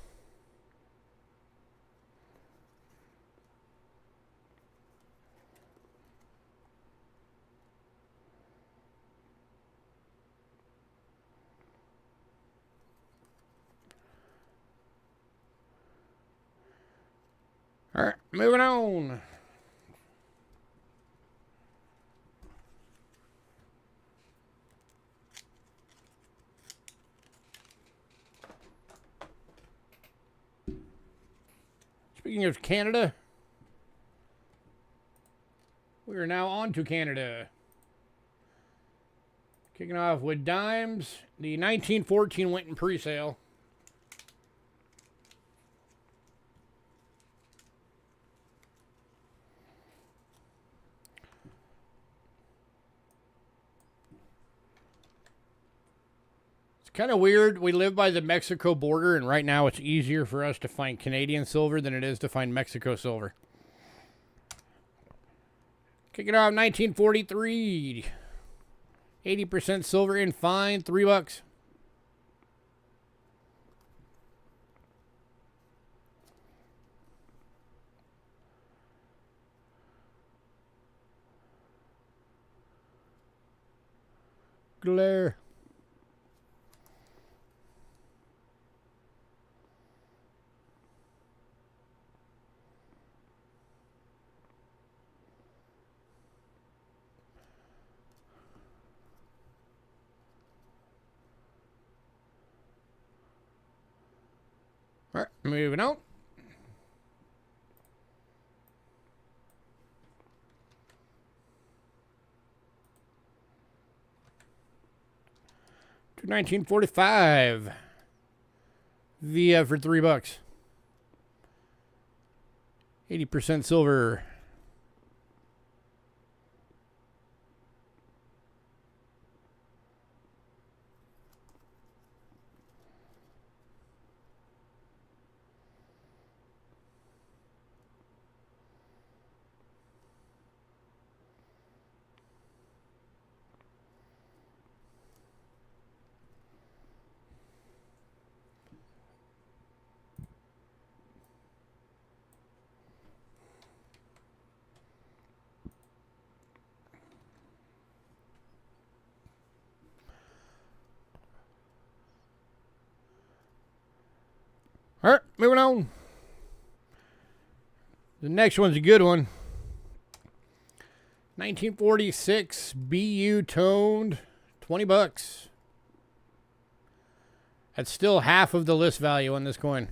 All right, moving on. Speaking of Canada, we are now on to Canada. Kicking off with dimes. The 1914 went in pre-sale. Kind of weird. We live by the Mexico border, and right now it's easier for us to find Canadian silver than it is to find Mexico silver. Kicking off 1943. 80% silver in fine, $3. Glare. All right, moving on. To 1945. VF for $3. 80% silver. All right, moving on. The next one's a good one. 1946 BU toned, $20. That's still half of the list value on this coin.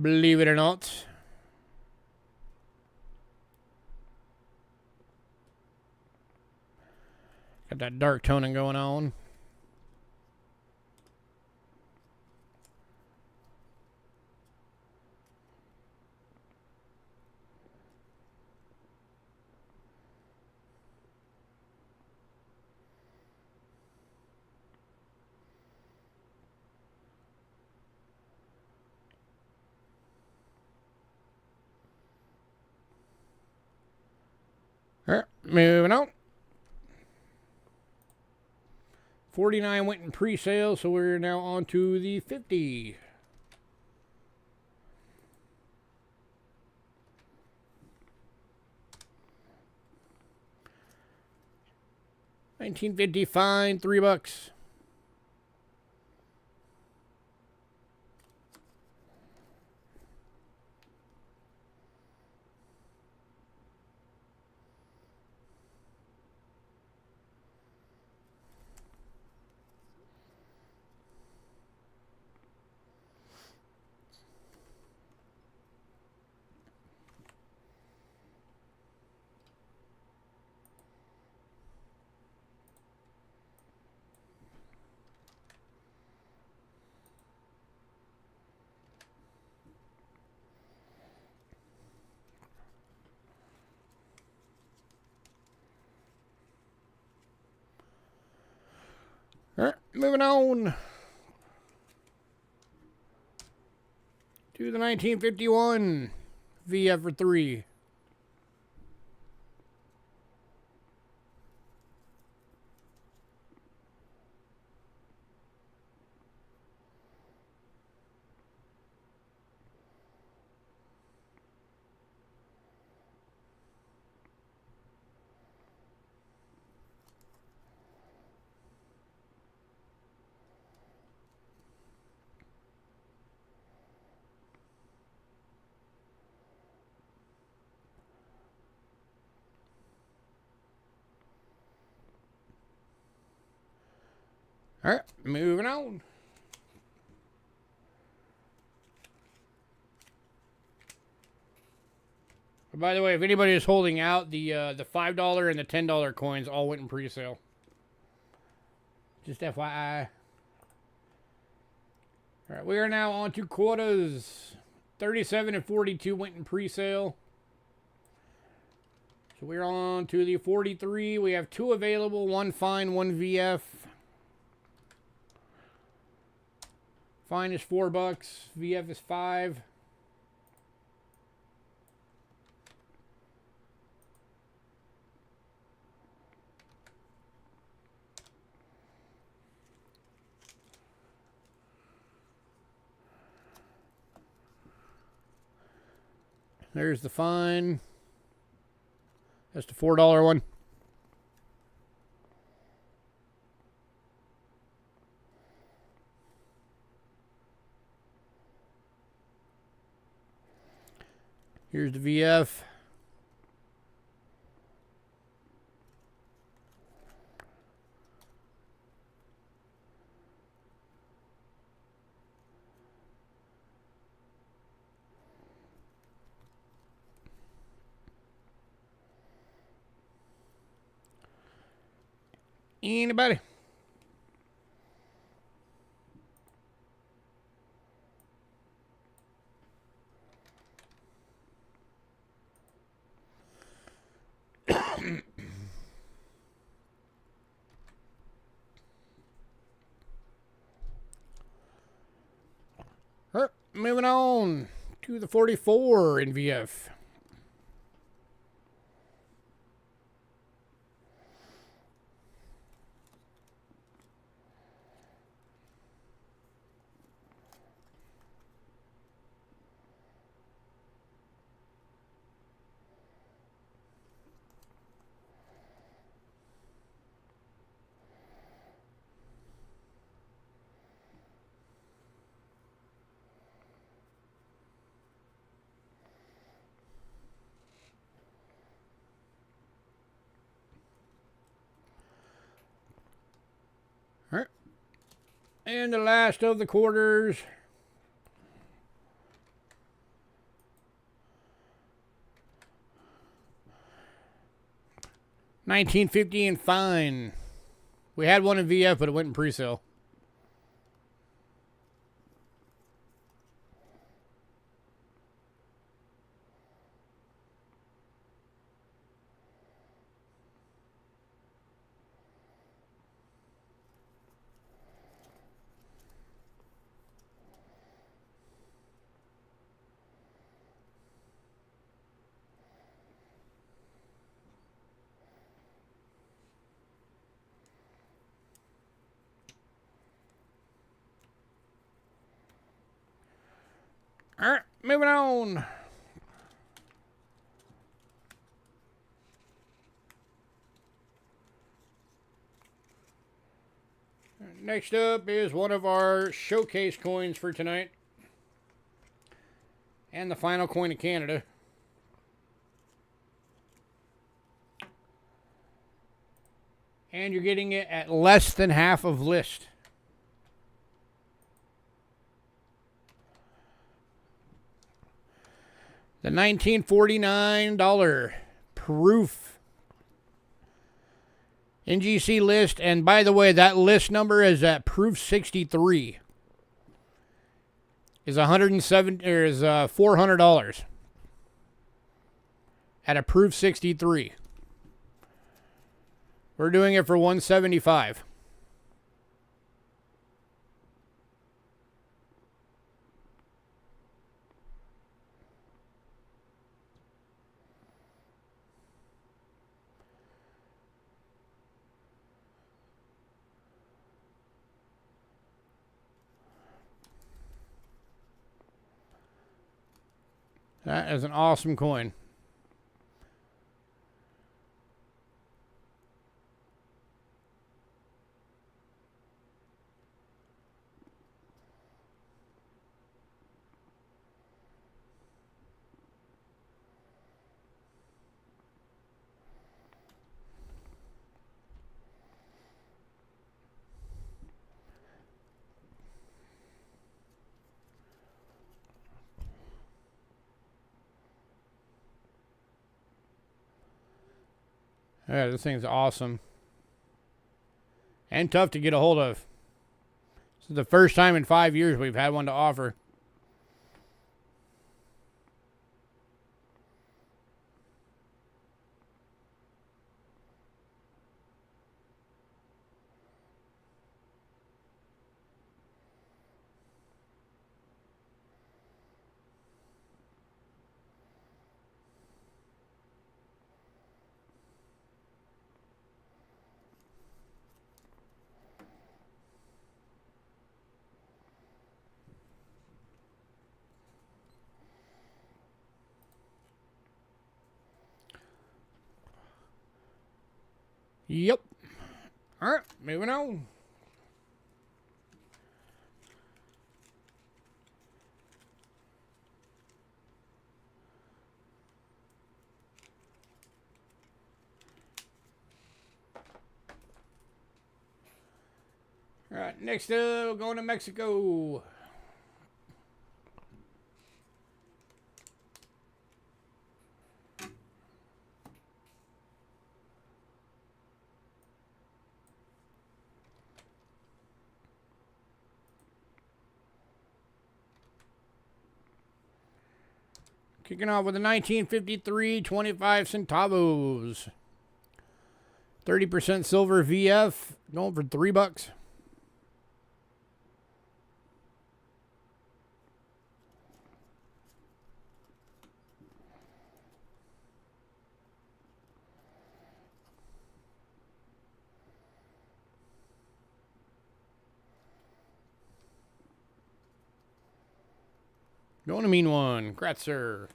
Believe it or not. Got that dark toning going on. All right, moving on. 49 went in pre-sale, so we're now on to the 50. $19.50 fine, $3. moving on to the 1951 VF for 3. All right, moving on. By the way, if anybody is holding out, the $5 and the $10 coins all went in pre-sale. Just FYI. All right, we are now on to quarters. 37 and 42 went in pre-sale. So we're on to the 43. We have 2 available, 1 fine, 1 VF. Fine is $4. VF is $5. There's the fine. That's the $4 one. Here's the VF. Anybody? Moving on to the 44 in VF. All right. And the last of the quarters. $19.50 and fine. We had one in VF, but it went in pre-sale. All right, moving on. Next up is one of our showcase coins for tonight. And the final coin of Canada. And you're getting it at less than half of list. The $19.49 proof NGC list. And by the way, that list number is at proof 63. Is $400 at a proof 63. We're doing it for $175. That is an awesome coin. Yeah, this thing's awesome. And tough to get a hold of. This is the first time in 5 years we've had one to offer. Yep. All right, moving on. All right, next up, going to Mexico. Kicking off with a 1953 25 centavos. 30% silver VF, going for $3. Going to mean one. Congrats, sir.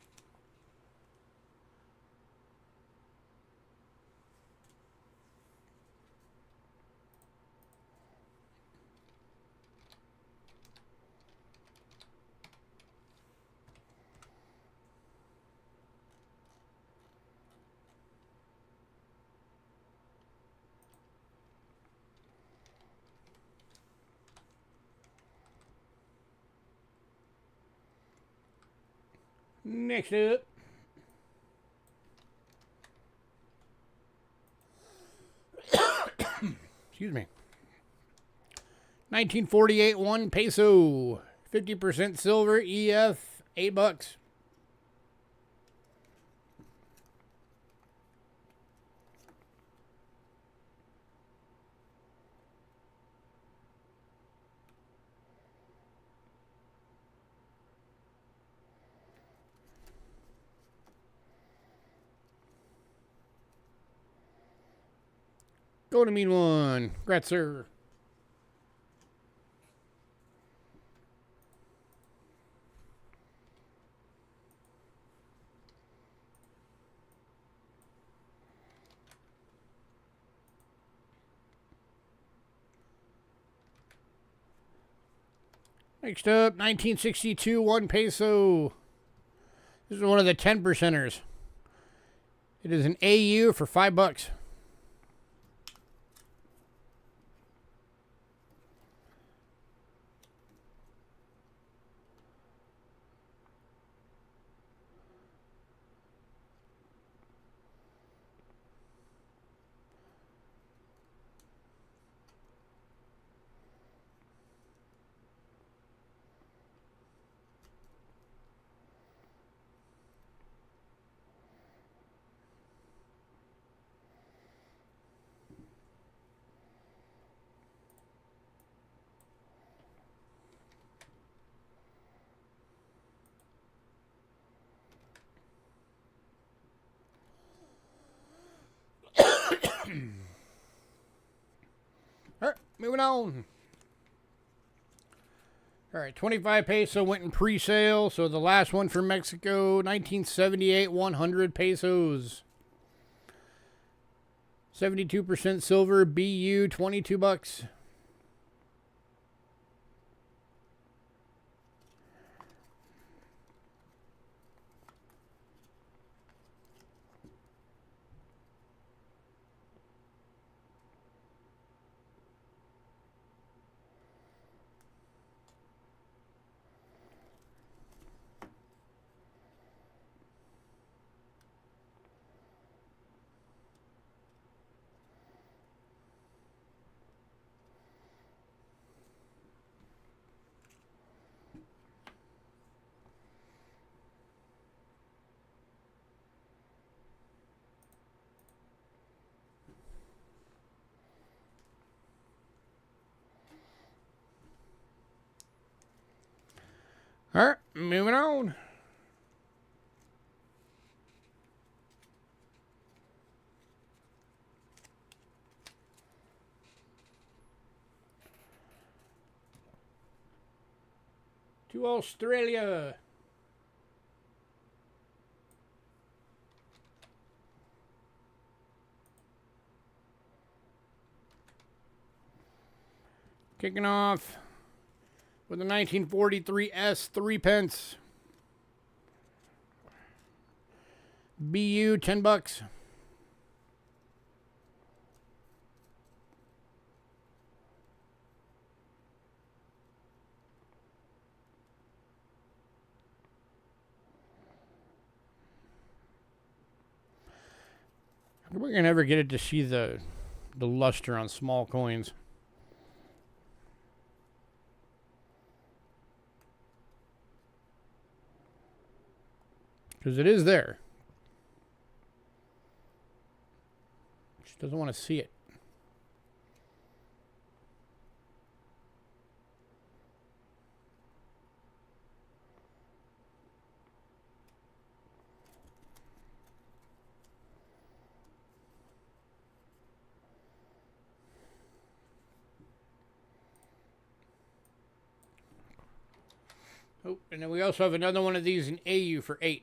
Next up. Excuse me. 1948 1 peso. 50% silver EF, $8. Go to mean one. Congrats, sir. Next up, 1962 1 peso. This is one of the 10 percenters. It is an AU for $5. All right, moving on. All right, 25 peso went in pre-sale. So the last one from Mexico, 1978, 100 pesos. 72% silver, BU, 22 bucks. All right, moving on. To Australia. Kicking off with the 1943 S 3 pence. BU, 10 bucks. We're gonna never get it to see the luster on small coins. Because it is there. She doesn't want to see it. Oh, and then we also have another one of these in AU for 8.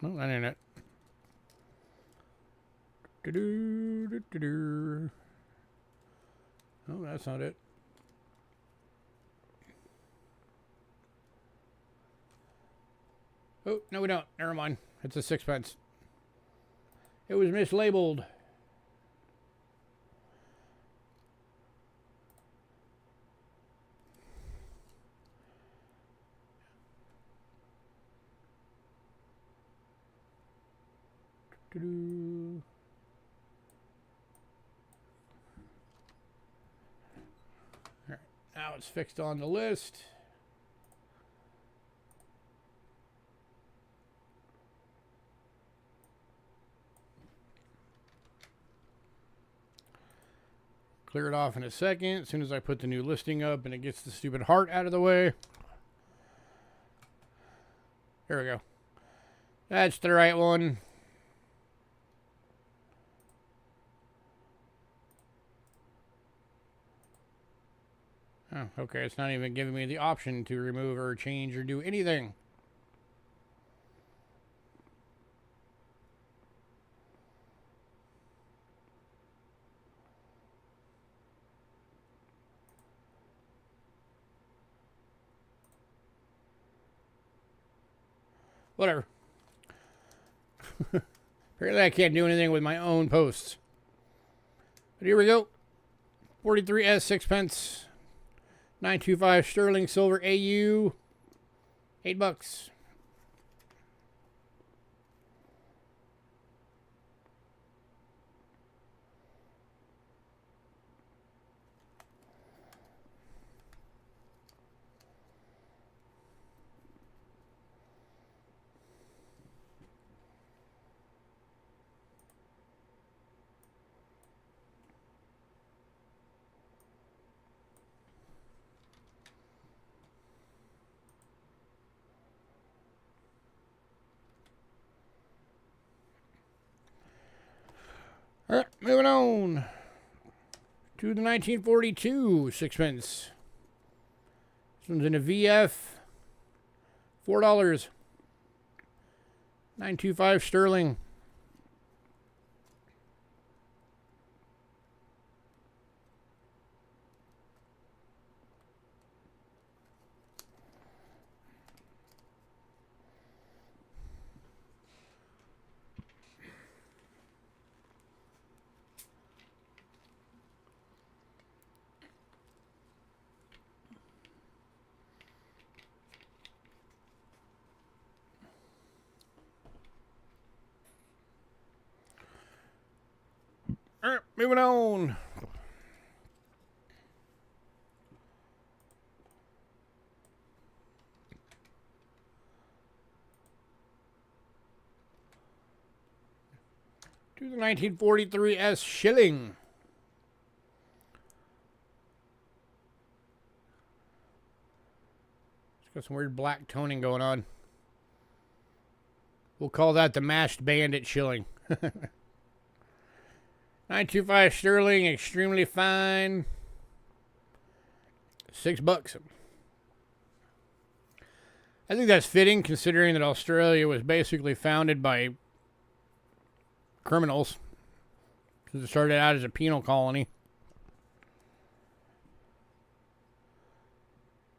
No, that ain't it. Oh, that's not it. Oh, no, we don't. Never mind. It's a 6 pence. It was mislabeled. All right, now it's fixed on the list. Clear it off in a second as soon as I put the new listing up and it gets the stupid heart out of the way. There we go. That's the right one. Oh, okay. It's not even giving me the option to remove or change or do anything. Whatever. Apparently I can't do anything with my own posts. But here we go. 43S 6 pence. 925 sterling silver AU. 8 bucks. All right, moving on to the 1942 sixpence. This one's in a VF, $4. 925 sterling. All right, moving on. To the 1943 S shilling. It's got some weird black toning going on. We'll call that the masked bandit shilling. 925 sterling, extremely fine. $6. I think that's fitting considering that Australia was basically founded by criminals. It started out as a penal colony.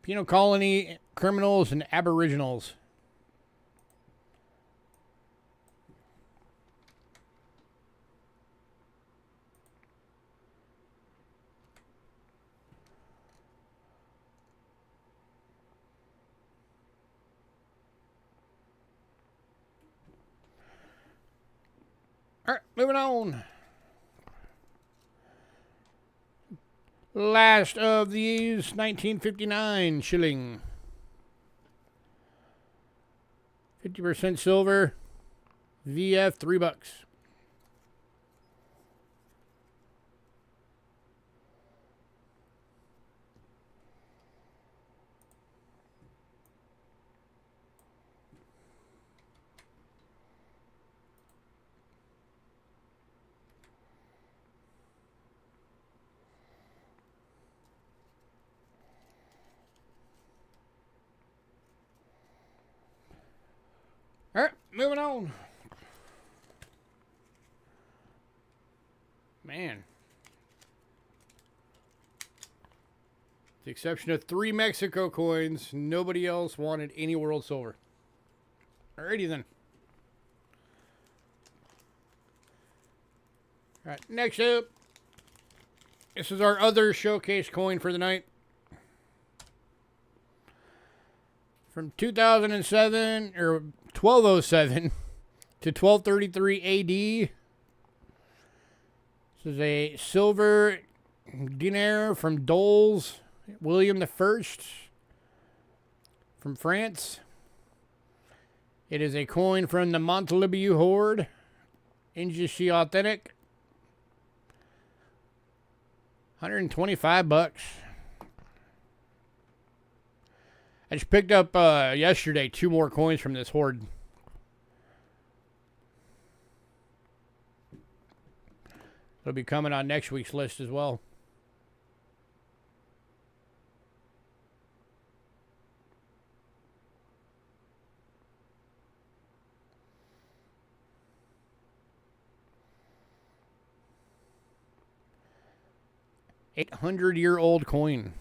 Penal colony, criminals, and aboriginals. All right, moving on. Last of these, 1959 shilling. 50% silver. VF, $3. All right, moving on. Man. With the exception of 3 Mexico coins, nobody else wanted any world silver. Alrighty then. Alright, next up. This is our other showcase coin for the night. From 2007, or 1207 to 1233 AD. This is a silver dinar from Doles, William I from France. It is a coin from the Montly Loots hoard. NGC authentic. $125. I just picked up yesterday 2 more coins from this hoard. It'll be coming on next week's list as well. $800-year-old coin.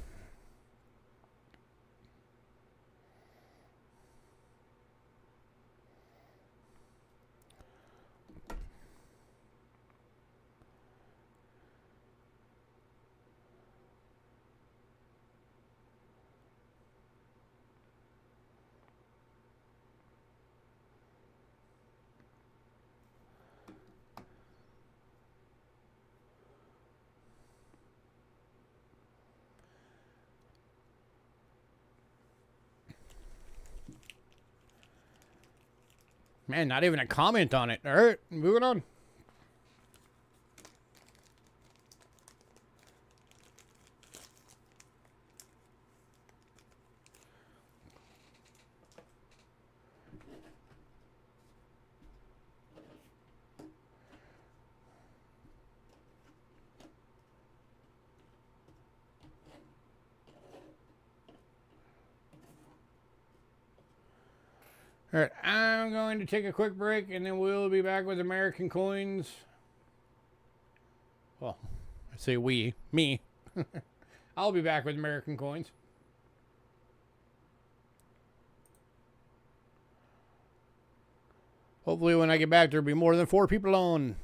Man, not even a comment on it. All right, moving on. All right, I'm going to take a quick break, and then we'll be back with American Coins. Well, I say we, me. I'll be back with American Coins. Hopefully when I get back, there'll be more than 4 people on.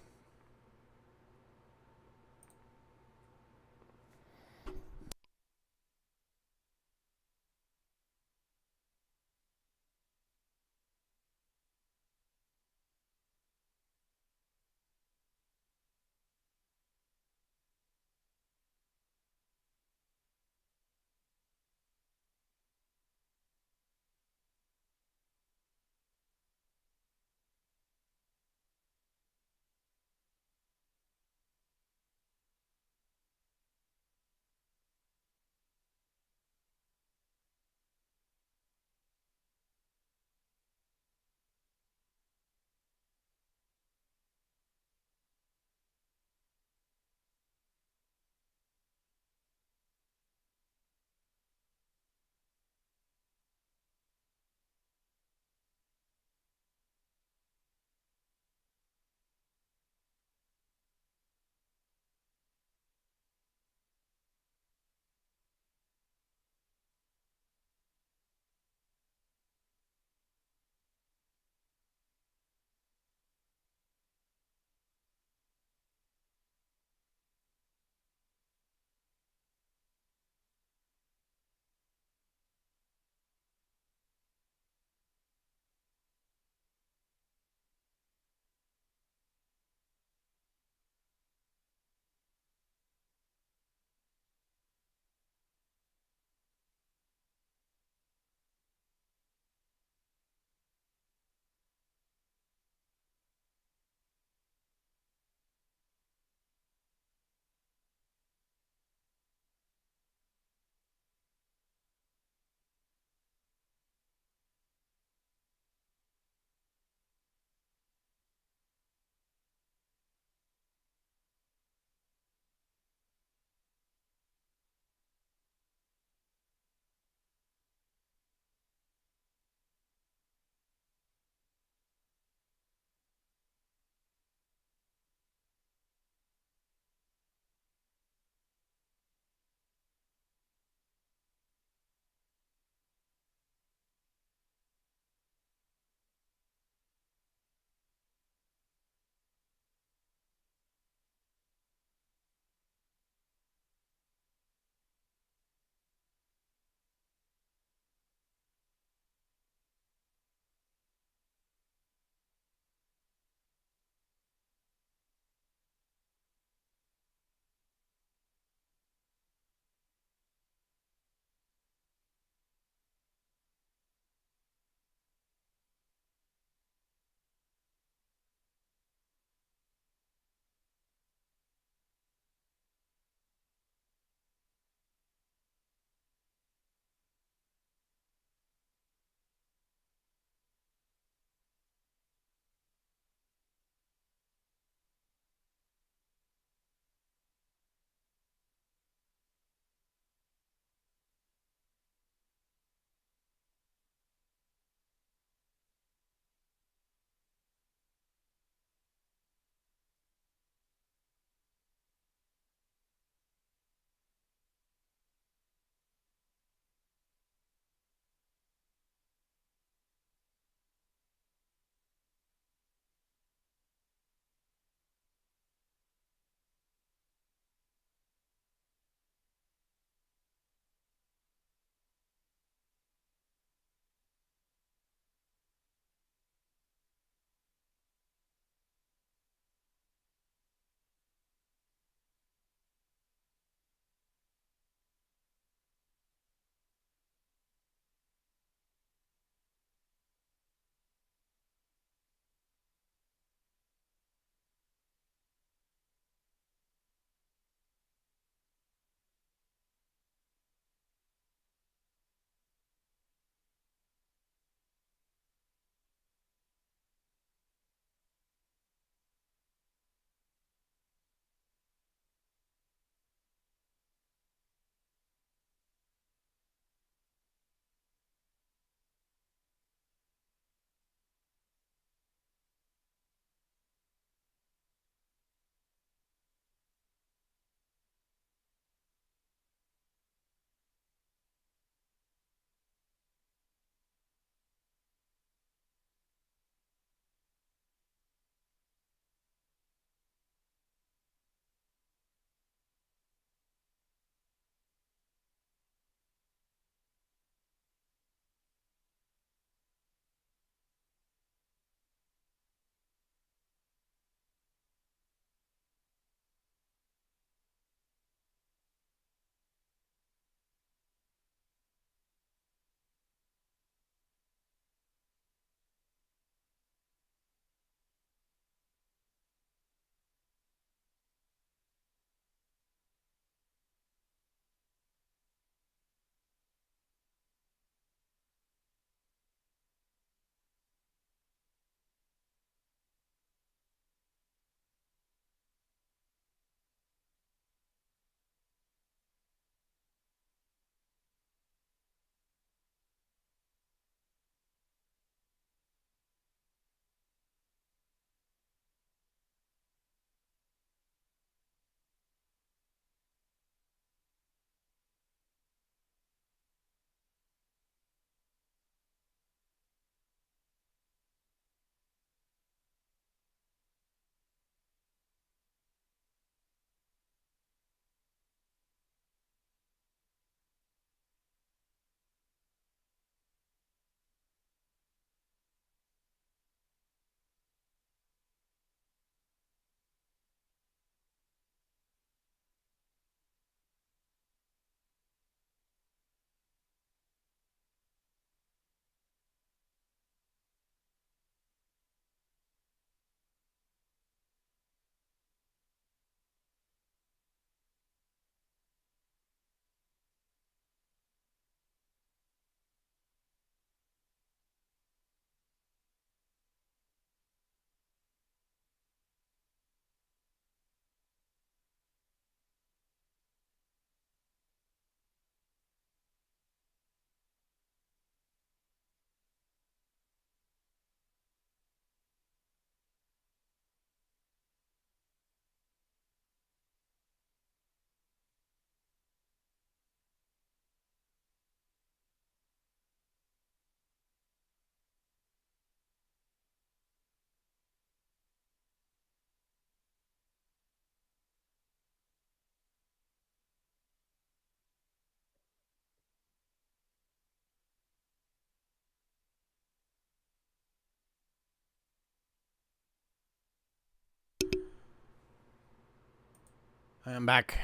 I'm back.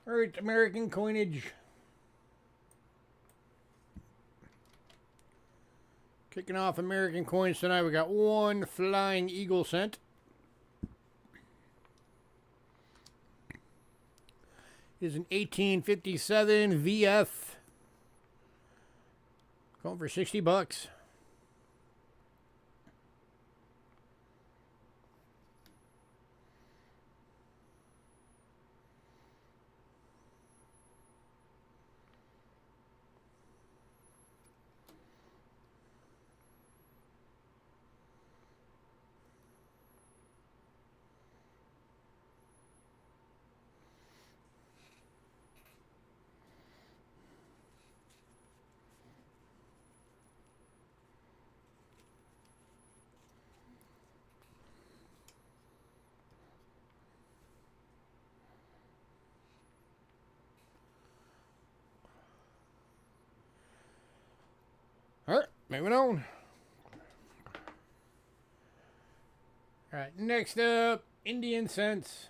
All right, American coinage. Kicking off American coins tonight, we got one Flying Eagle cent. It is an 1857 VF. Going for $60. All right, moving on. All right, next up, Indian cents.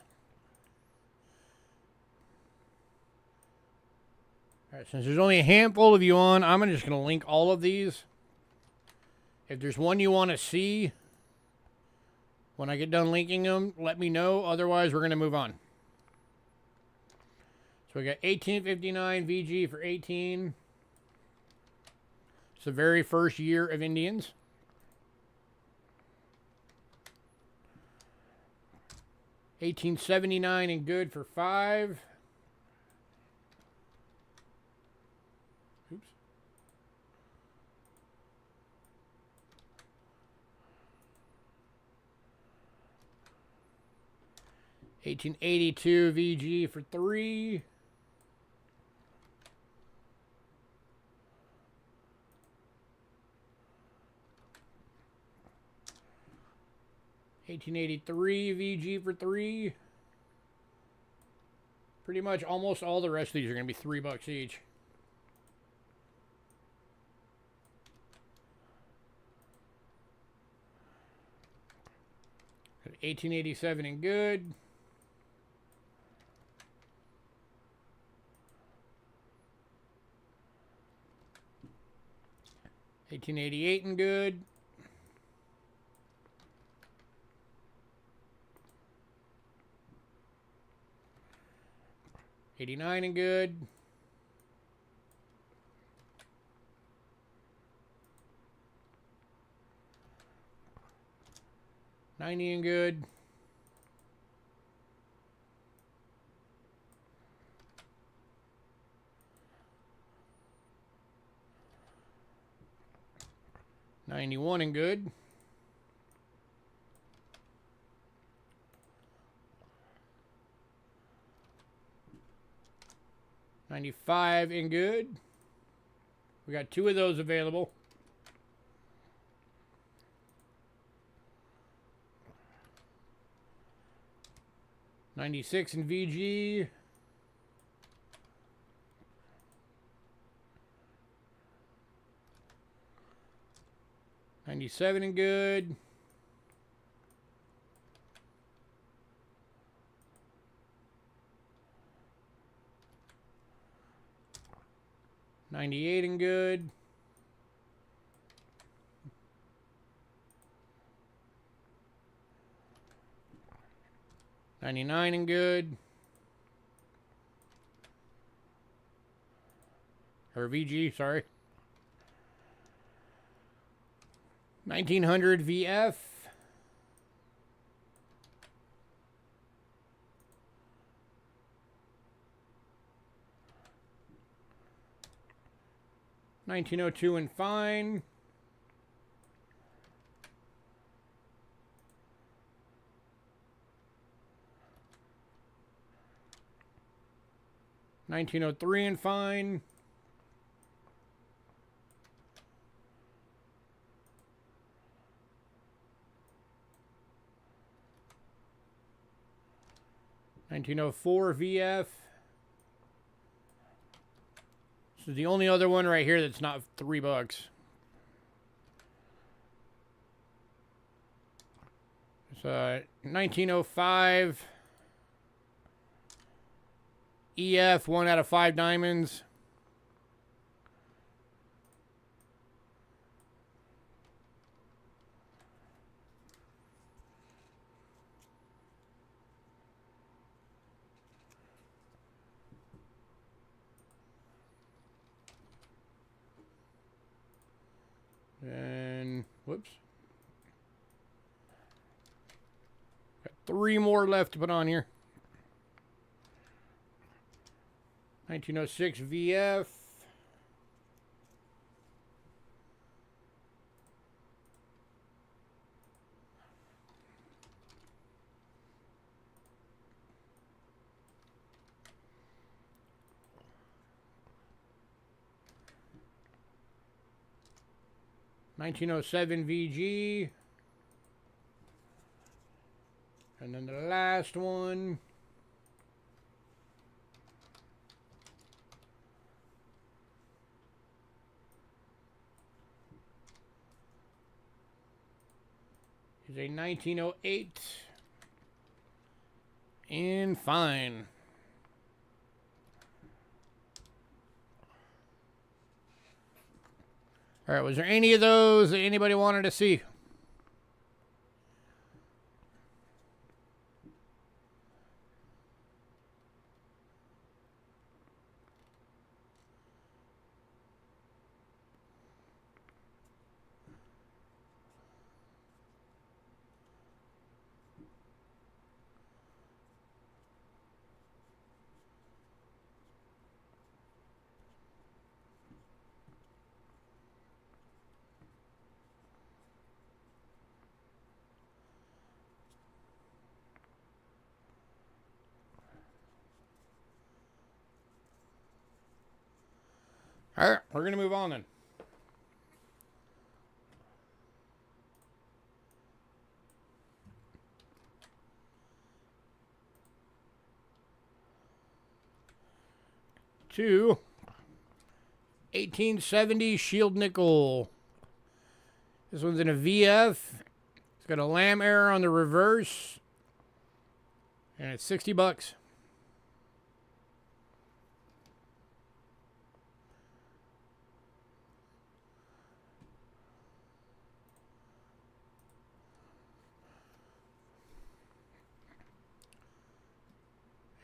All right, since there's only a handful of you on, I'm just going to link all of these. If there's one you want to see, when I get done linking them, let me know. Otherwise, we're going to move on. So we got 1859 VG for 18. It's the very first year of Indians. $18.79 and good for 5. Oops. $18.82 VG for 3. $18.83 VG for 3. Pretty much almost all the rest of these are going to be $3 each. $18.87 and good. $18.88 and good. $89 and good. $90 and good. $91 and good. $95 and good. We got 2 of those available. $96 in VG. $97 and good. $98 and good. $99 and good. Or VG, sorry. 1900 VF. $1902 and fine. $1903 and fine. $1904 VF. This is the only other one right here that's not $3. So 1905 EF, 1 out of 5 diamonds. And whoops. Got 3 more left to put on here. 1906 VF. $1907 VG. And then the last one. Is a 1908 in fine. All right, was there any of those that anybody wanted to see? All right, we're going to move on then. To 1870 Shield Nickel. This one's in a VF. It's got a lamb error on the reverse. And it's $60.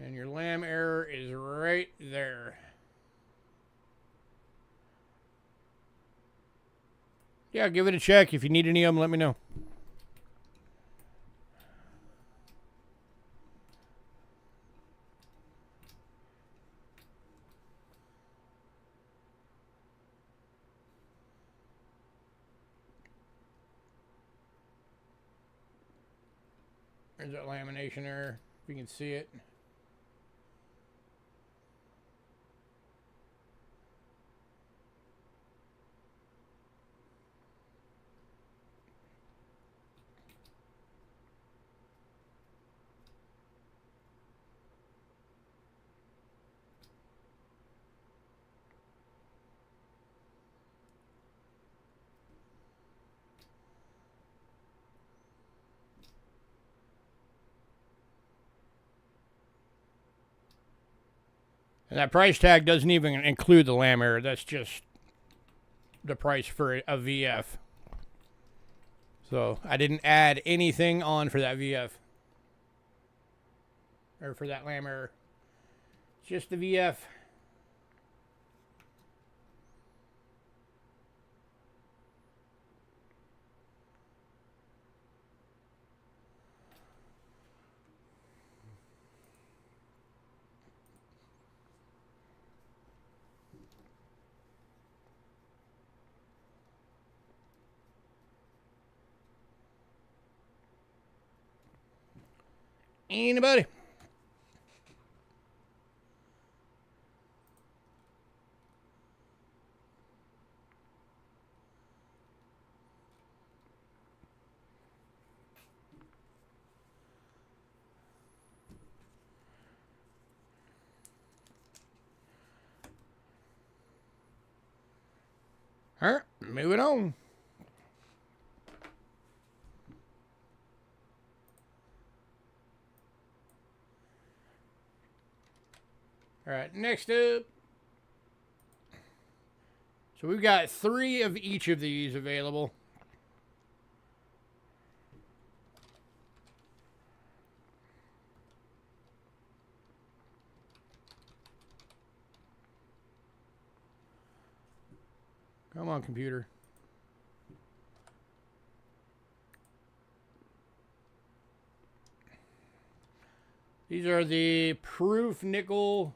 And your lamb error is right there. Yeah, give it a check. If you need any of them, let me know. There's that lamination error, if you can see it. And that price tag doesn't even include the lamb error. That's just the price for a VF. So I didn't add anything on for that VF. Or for that lamb error. It's just the VF. Anybody? All right, moving on. All right, next up. So we've got 3 of each of these available. Come on, computer. These are the proof nickel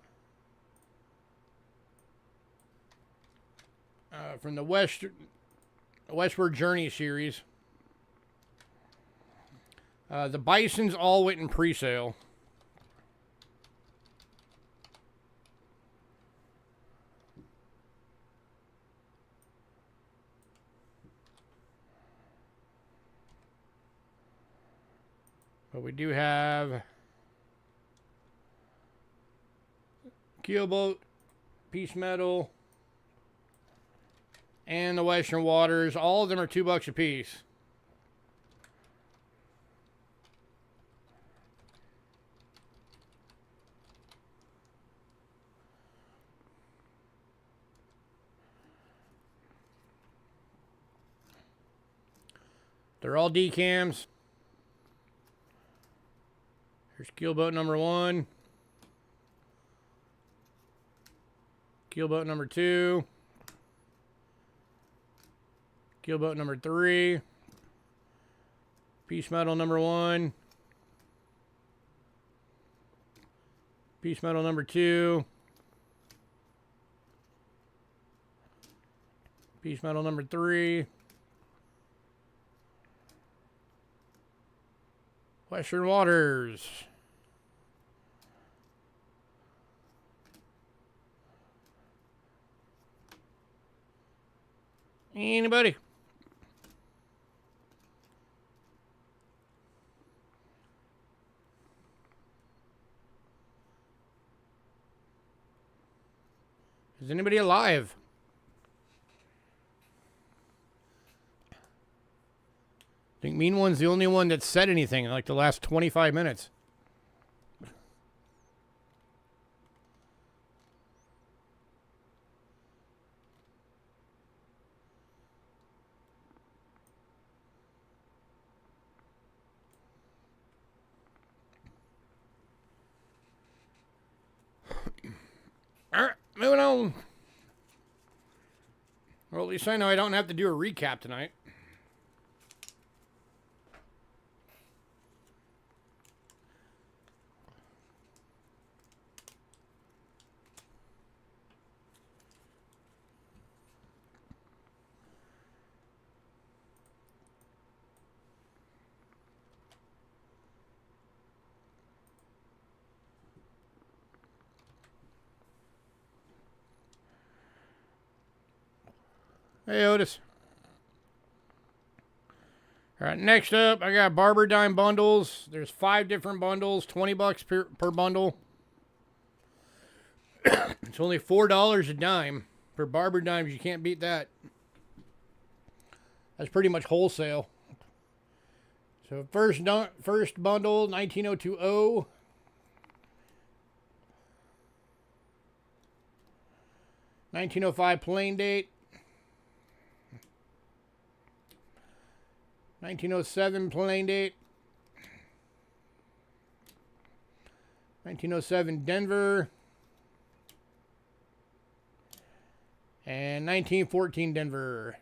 from the Westward Journey series. The Bisons all went in pre-sale. But we do have Keelboat, Peace Metal, and the Western Waters. All of them are $2 a piece. They're all decams. Here's Keelboat number 1. Keelboat number 2. Keelboat number 3. Peace Metal number 1. Peace Metal number 2. Peace Metal number 3. Western Waters. Anybody? Is anybody alive? I think Mean One's the only one that said anything in like the last 25 minutes. Alright, moving on. Well, at least I know I don't have to do a recap tonight. Hey, Otis. All right, next up, I got Barber Dime bundles. There's 5 different bundles, $20 per bundle. It's only $4 a dime for Barber Dimes. You can't beat that. That's pretty much wholesale. So first bundle, 19020. $1905 plain date. 1907 plain date. 1907 Denver. And 1914 Denver.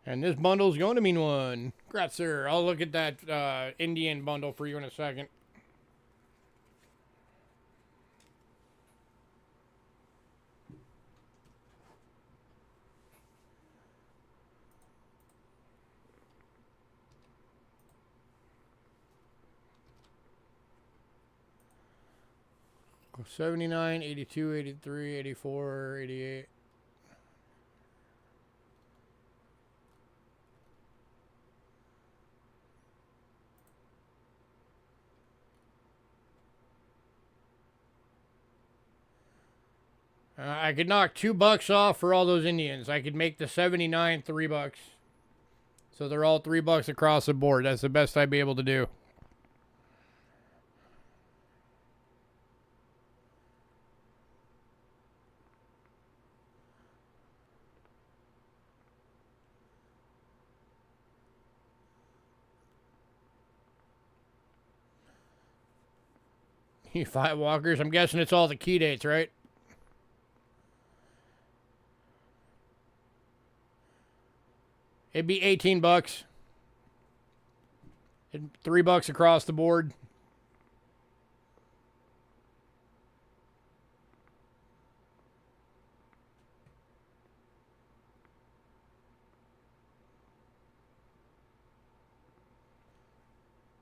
And this bundle's going to mean one. Congrats, sir. I'll look at that Indian bundle for you in a second. $79, $82, $83, $84, $88. I could knock $2 off for all those Indians. I could make the 79 $3. So they're all $3 across the board. That's the best I'd be able to do. You five walkers. I'm guessing it's all the key dates, right? It'd be $18. $3 across the board.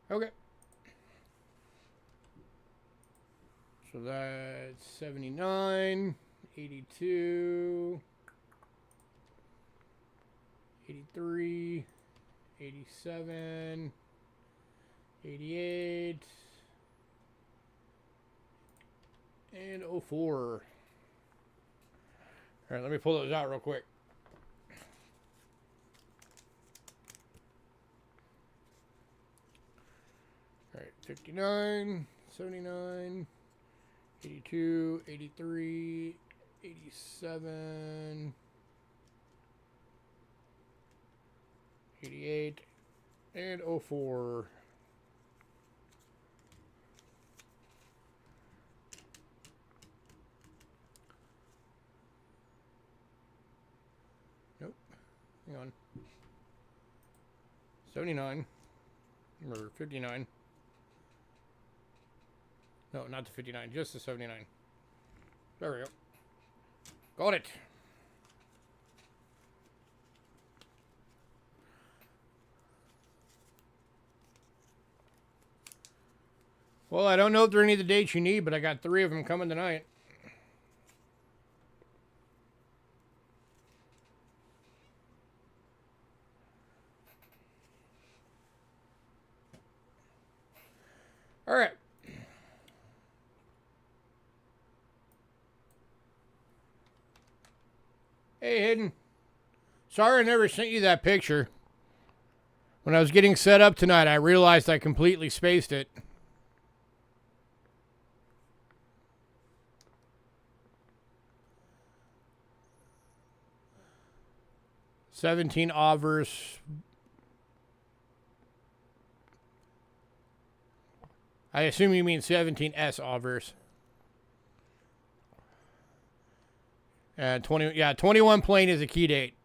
Okay. So that's 79, 82, 83, 87, 88, and 04. All right, let me pull those out real quick. All right, 59, 79, 82, 83, 87, 88, and 04. Nope. Hang on. 79. Or 59. No, not the 59, just the 79. There we go. Got it. Well, I don't know if there are any of the dates you need, but I got 3 of them coming tonight. All right. Hey, Hayden. Sorry I never sent you that picture. When I was getting set up tonight, I realized I completely spaced it. $17 offers. I assume you mean 17S offers. 21 plain is a key date.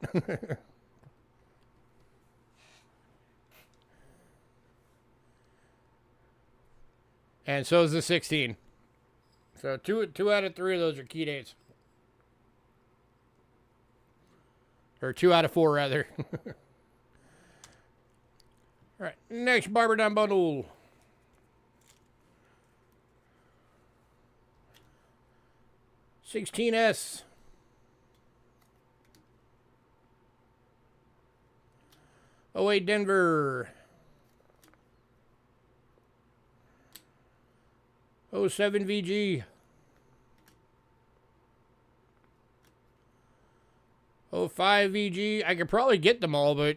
And so is the 16. So two out of 3 of those are key dates. Or 2 out of 4, rather. All right, next Barber Down bundle. $16S. Oh wait, Denver. 07 VG. 05 VG. I could probably get them all, but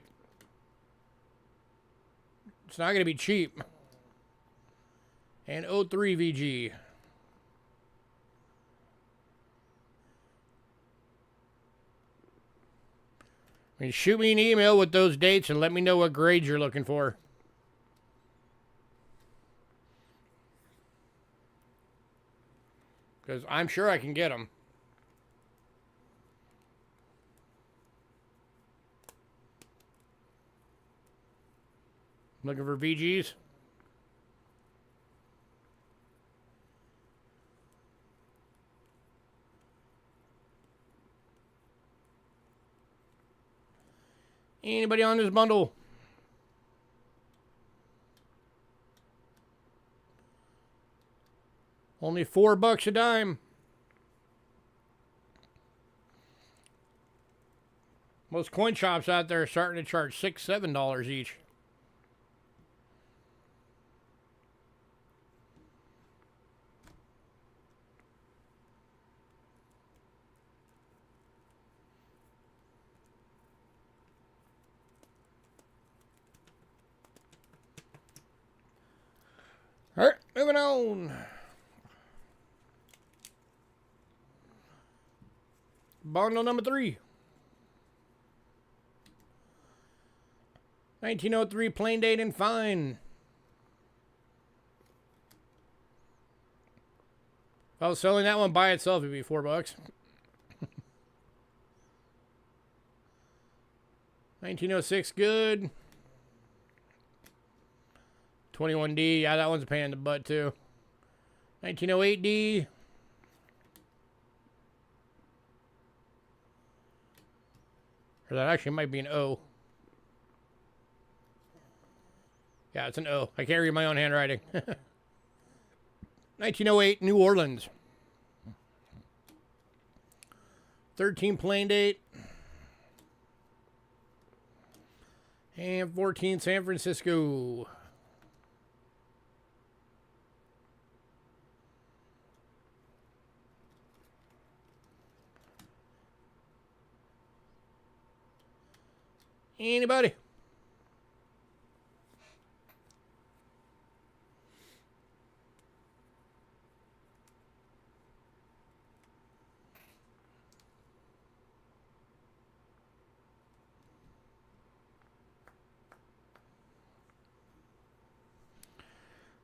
it's not going to be cheap. And 03 VG. I mean, shoot me an email with those dates and let me know what grades you're looking for. Because I'm sure I can get them. Looking for VGs? Anybody on this bundle? Only $4 a dime. Most coin shops out there are starting to charge $6, $7 each. Moving on. Bundle number 3. 1903 plain date and fine. If I was selling that one by itself, it'd be $4. 1906 good. 21D, yeah, that one's a pain in the butt too. 1908D. Or that actually might be an O. Yeah, it's an O. I can't read my own handwriting. 1908 New Orleans. 13 plain date. And 14 San Francisco. Anybody?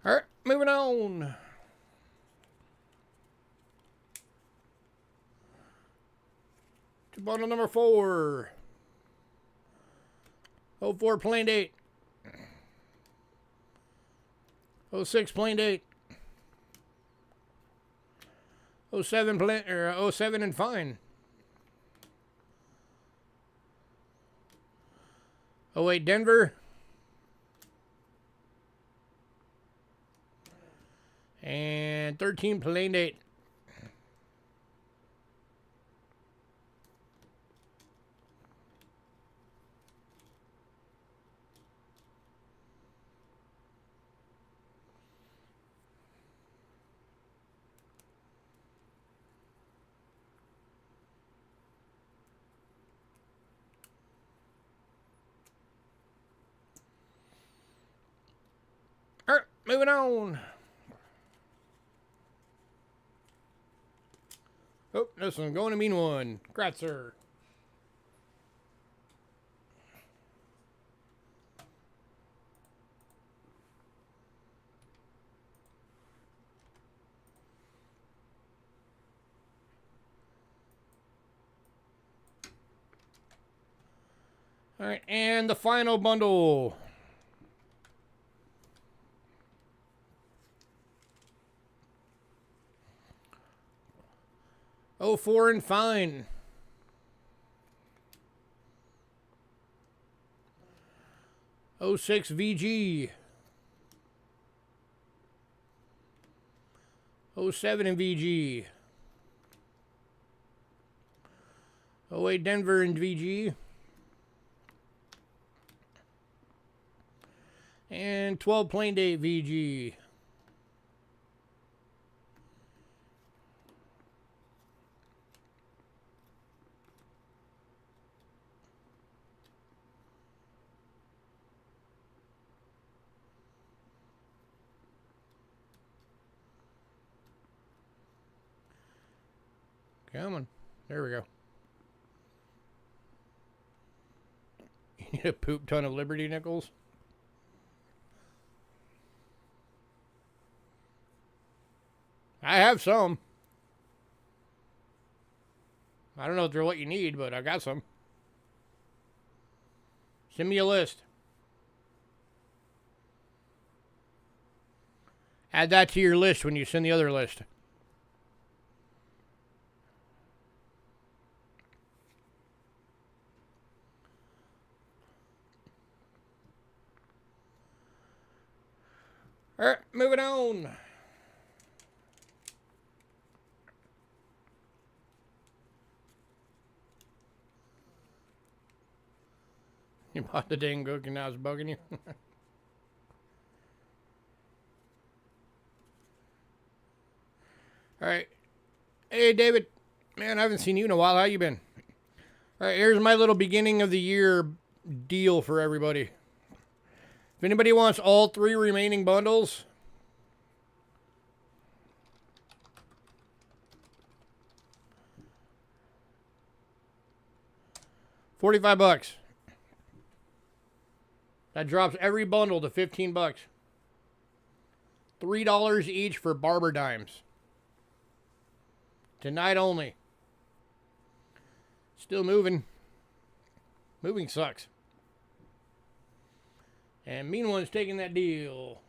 All right, moving on. To bundle number 4. 04 plain date. 06 plain date. 07 plain or 07 and fine. 08 Denver. And 13 plain date. All right, moving on. Oh, this one's going to mean one. Gratzer. All right, and the final bundle. Oh, 04 and fine. 06 VG. 07 and VG. 08 Denver and VG. And 12 plain date VG. Come on. There we go. You need a poop ton of Liberty nickels. I have some. I don't know if they're what you need, but I got some. Send me a list. Add that to your list when you send the other list. All right, moving on. You bought the dang book and now it's bugging you. All right. Hey, David. Man, I haven't seen you in a while. How you been? All right, here's my little beginning of the year deal for everybody. If anybody wants all 3 remaining bundles, $45. That drops every bundle to $15. $3 each for barber dimes. Tonight only. Still moving. Moving sucks. And Mean One's taking that deal.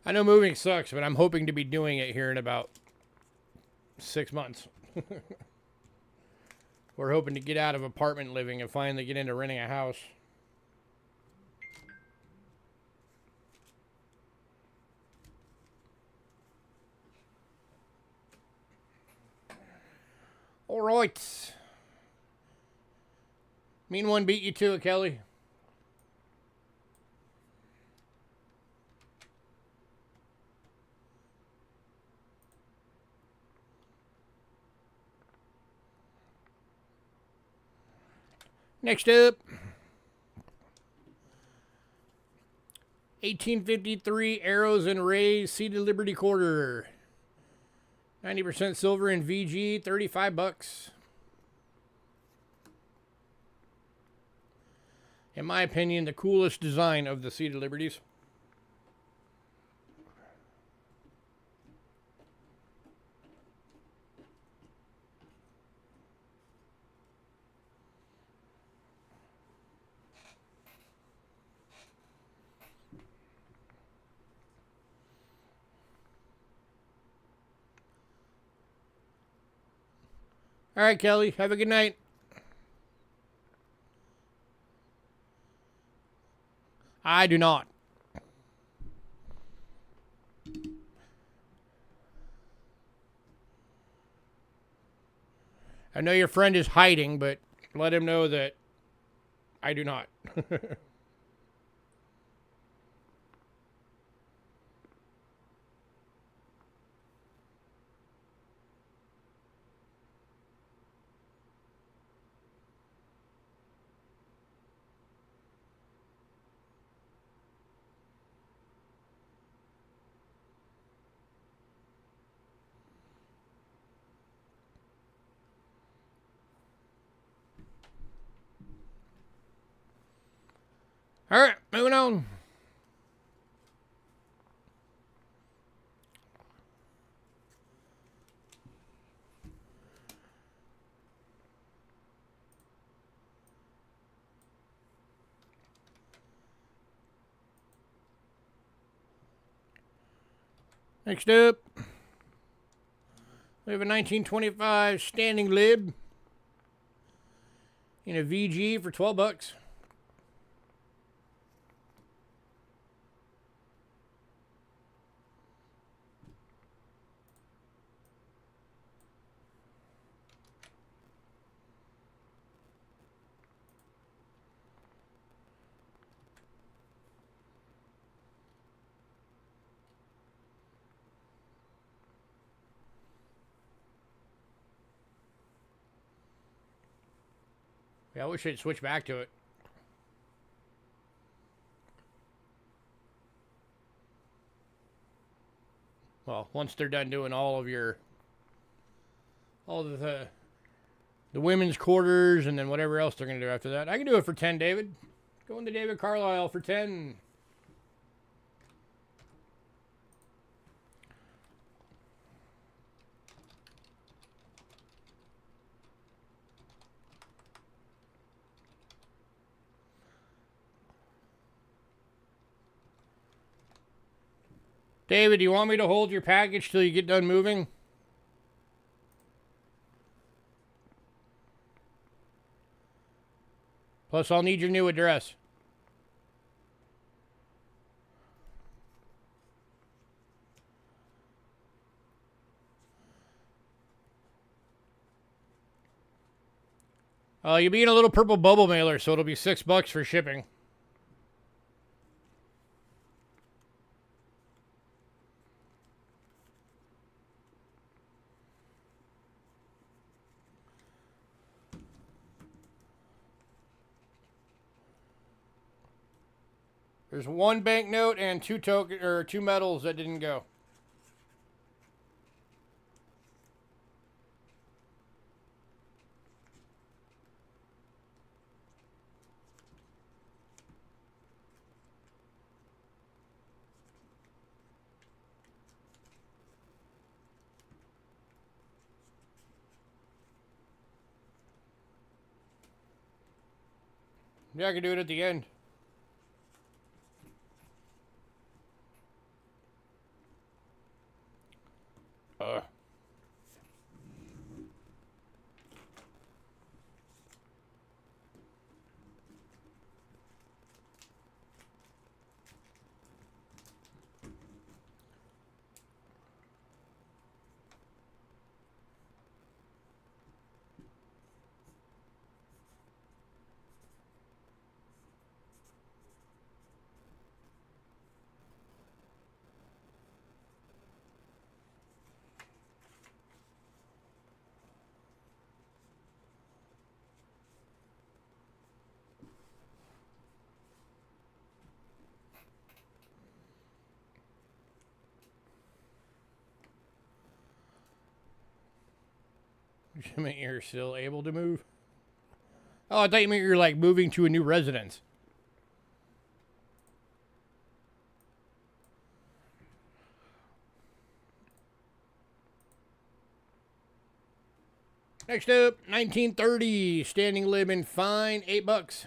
I know moving sucks, but I'm hoping to be doing it here in about 6 months. We're hoping to get out of apartment living and finally get into renting a house. All right. Mean One beat you to it, Kelly. Next up, 1853 Arrows and Rays Seeded Liberty Quarter. 90% silver in VG, $35. In my opinion, the coolest design of the Seeded Liberties. All right, Kelly. Have a good night. I do not. I know your friend is hiding, but let him know that I do not. All right, moving on. Next up, we have a 1925 standing lib in a VG for $12. Yeah, I wish they'd switch back to it. Well, once they're done doing all of the women's quarters and then whatever else they're going to do after that. I can do it for 10, David. Going to David Carlisle for 10. David, do you want me to hold your package till you get done moving? Plus, I'll need your new address. You'll be in a little purple bubble mailer, so it'll be $6 for shipping. There's one banknote and two medals that didn't go. Yeah, I can do it at the end. You mean you're still able to move? Oh, I thought you meant you're like moving to a new residence. Next up, 1930, standing limit fine, $8.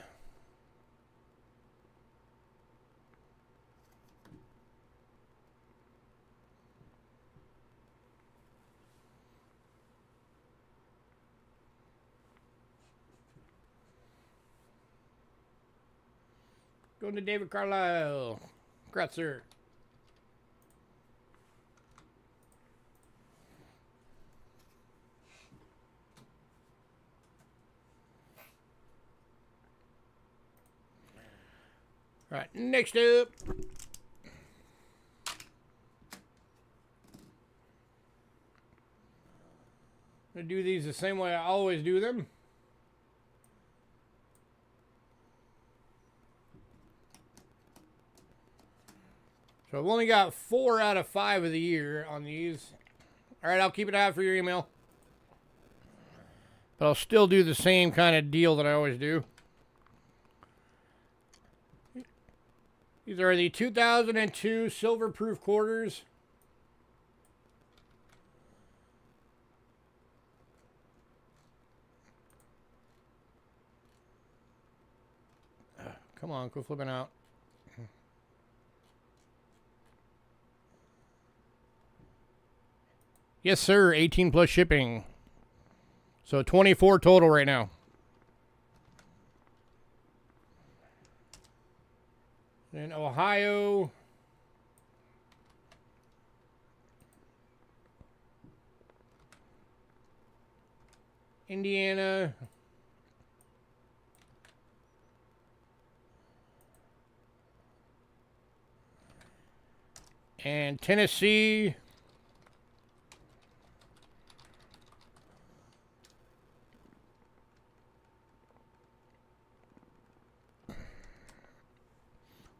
Going to David Carlisle. Congrats, sir. All right, next up. I'm going to do these the same way I always do them. So I've only got 4 out of 5 of the year on these. All right, I'll keep it out for your email. But I'll still do the same kind of deal that I always do. These are the 2002 silver proof quarters. Come on, quit flipping out. Yes, sir. 18 plus shipping. So 24 total right now. Then Ohio. Indiana. And Tennessee.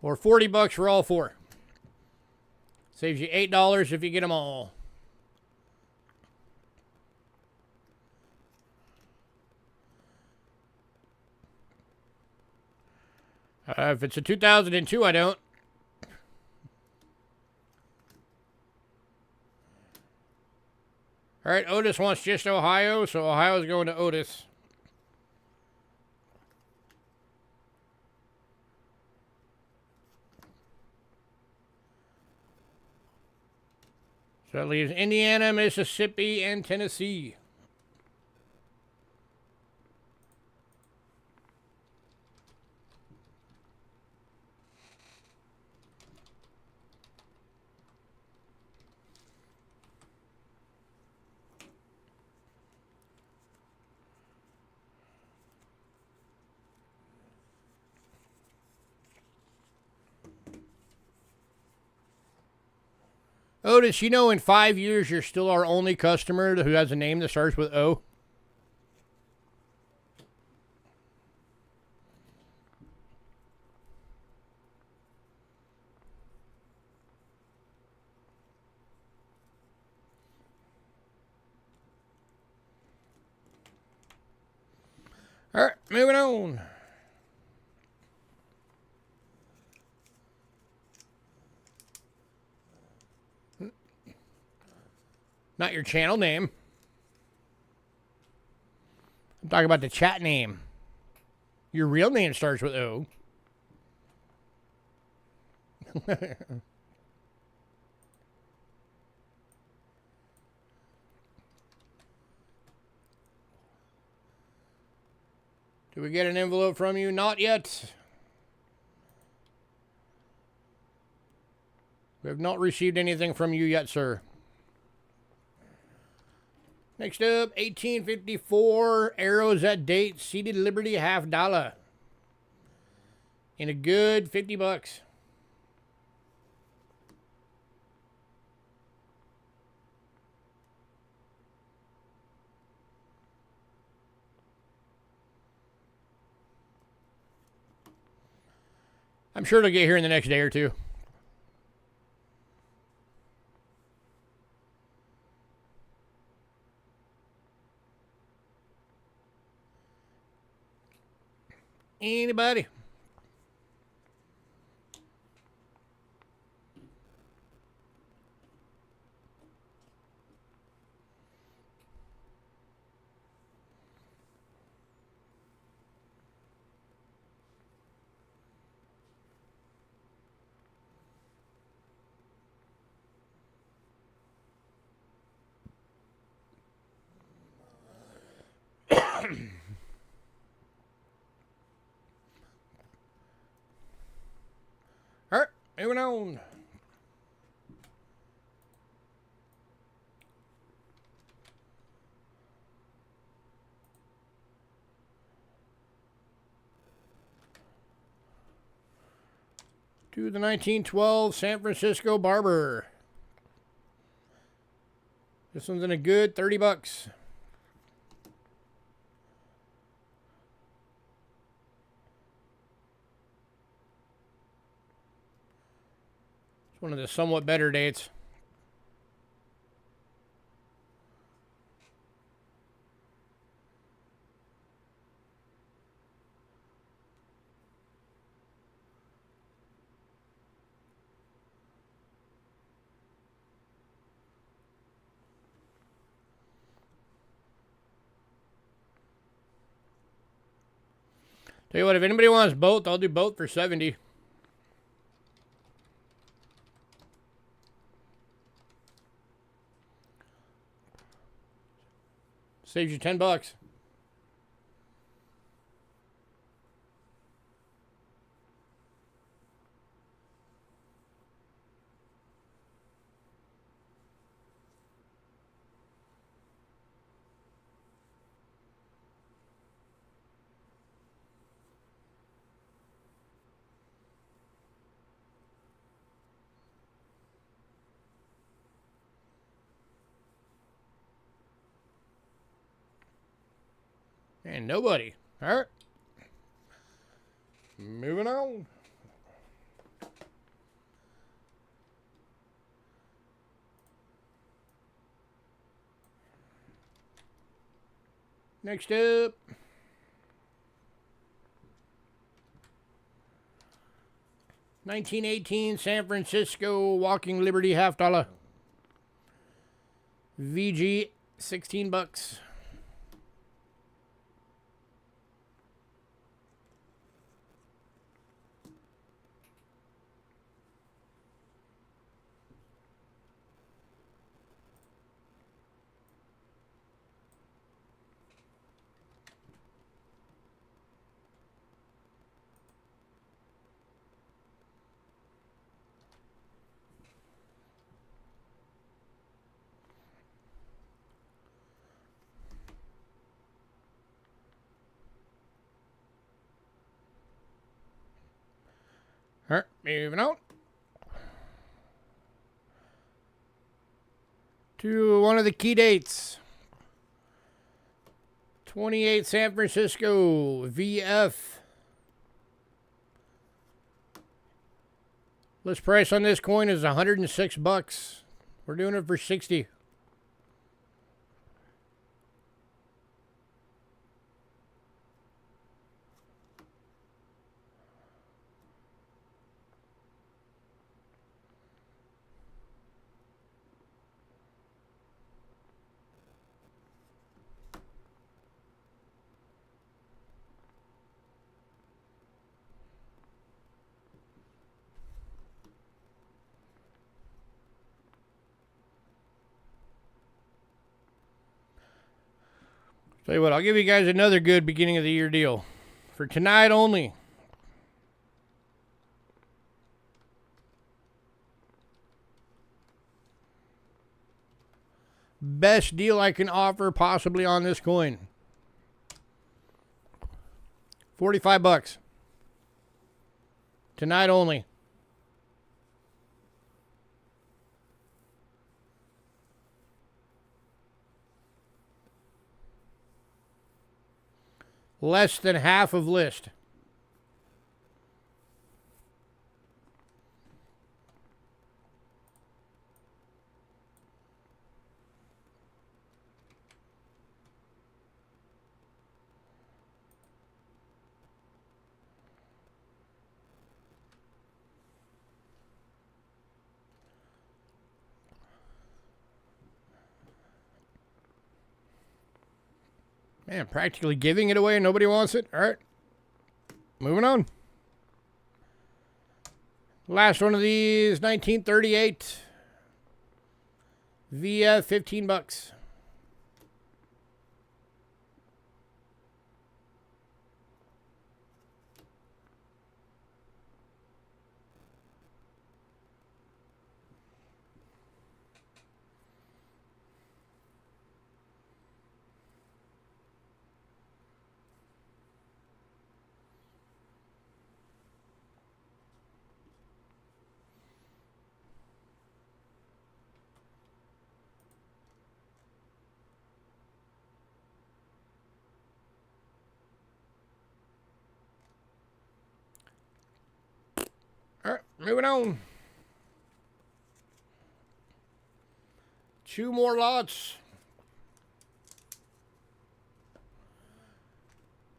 Or $40 for all 4. Saves you $8 if you get them all. If it's a 2002, I don't. All right, Otis wants just Ohio, so Ohio's going to Otis. So that leaves Indiana, Mississippi, and Tennessee. Otis, you know in 5 years you're still our only customer who has a name that starts with O? Moving on. Not your channel name. I'm talking about the chat name. Your real name starts with O. Do we get an envelope from you? Not yet. We have not received anything from you yet, sir. Next up, 1854 arrows at date, seated Liberty $50. In a good 50 bucks. I'm sure it'll get here in the next day or two. Anybody? All right, moving on. To the 1912 San Francisco Barber. This one's in a good 30 bucks. It's one of the somewhat better dates. Tell you what, if anybody wants both, I'll do both for 70. Saves you 10 bucks. And nobody. All right. Moving on. Next up. $1918 San Francisco Walking Liberty $50. VG 16 bucks. All right, moving on. To one of the key dates. 28 San Francisco VF. List price on this coin is 106 bucks. We're doing it for 60. Tell you what, I'll give you guys another good beginning of the year deal. For tonight only. Best deal I can offer possibly on this coin. 45 bucks. Tonight only. Less than half of list. Man, practically giving it away and nobody wants it. All right. Moving on. Last one of these, 1938. Via 15 bucks. All right, moving on. 2 more lots.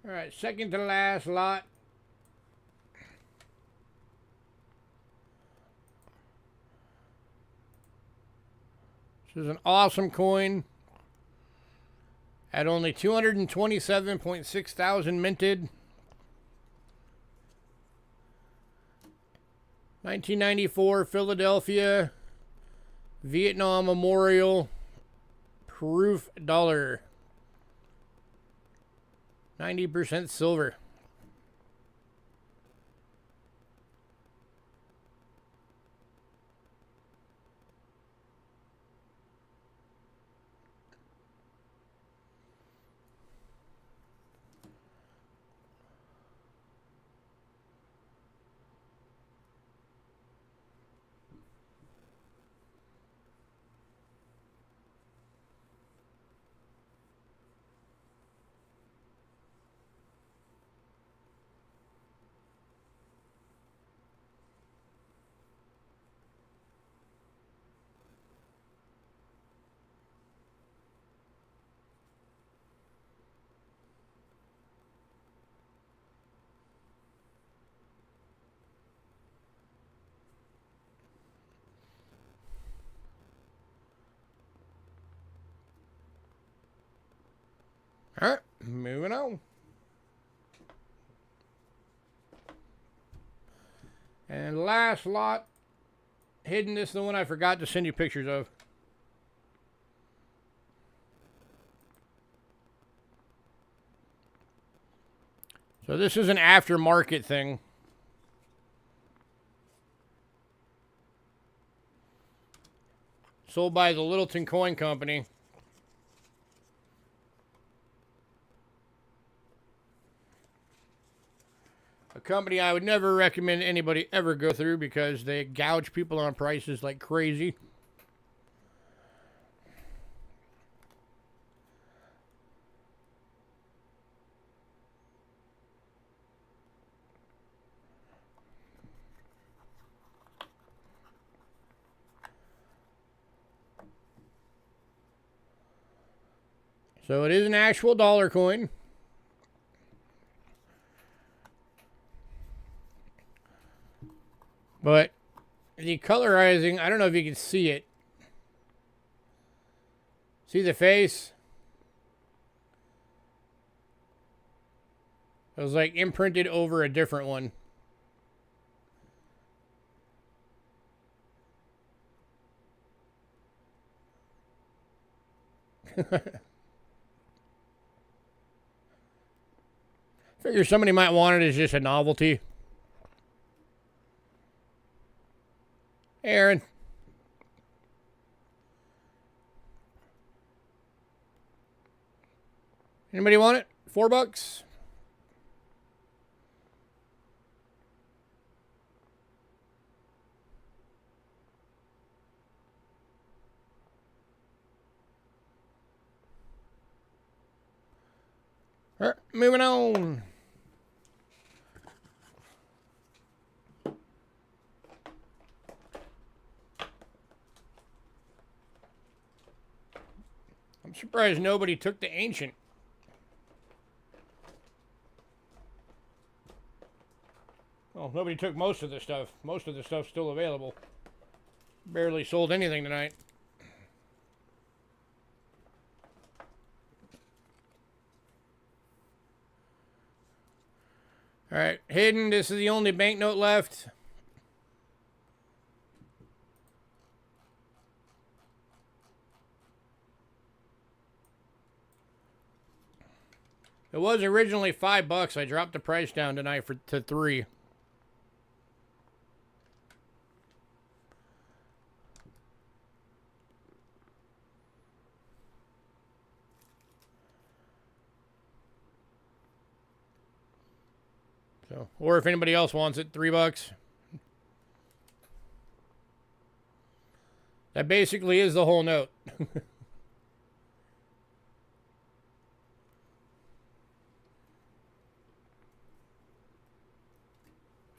All right, second to last lot. This is an awesome coin. At only 227.6 thousand minted. 1994 Philadelphia Vietnam Memorial proof dollar. 90% silver. All right, moving on. And last lot, hidden. This is the one I forgot to send you pictures of. So this is an aftermarket thing. Sold by the Littleton Coin Company. A company I would never recommend anybody ever go through because they gouge people on prices like crazy. So it is an actual dollar coin. But the colorizing, I don't know if you can see it. See the face? It was like imprinted over a different one. Figure somebody might want it as just a novelty. Aaron. Anybody want it? $4. All right, moving on. I'm surprised nobody took the ancient. Well, nobody took most of the stuff. Most of the stuff's still available. Barely sold anything tonight. All right, hidden. This is the only banknote left. It was originally $5. I dropped the price down tonight to $3. So, or if anybody else wants it, $3. That basically is the whole note.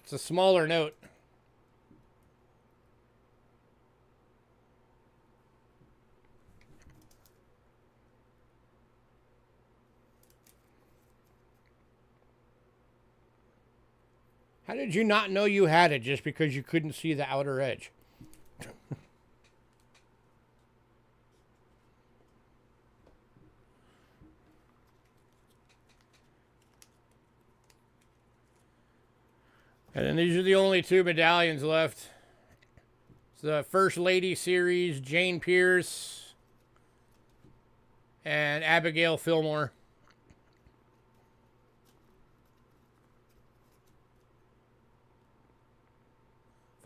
It's a smaller note. How did you not know you had it just because you couldn't see the outer edge? And then these are the only two medallions left. It's the First Lady series, Jane Pierce and Abigail Fillmore.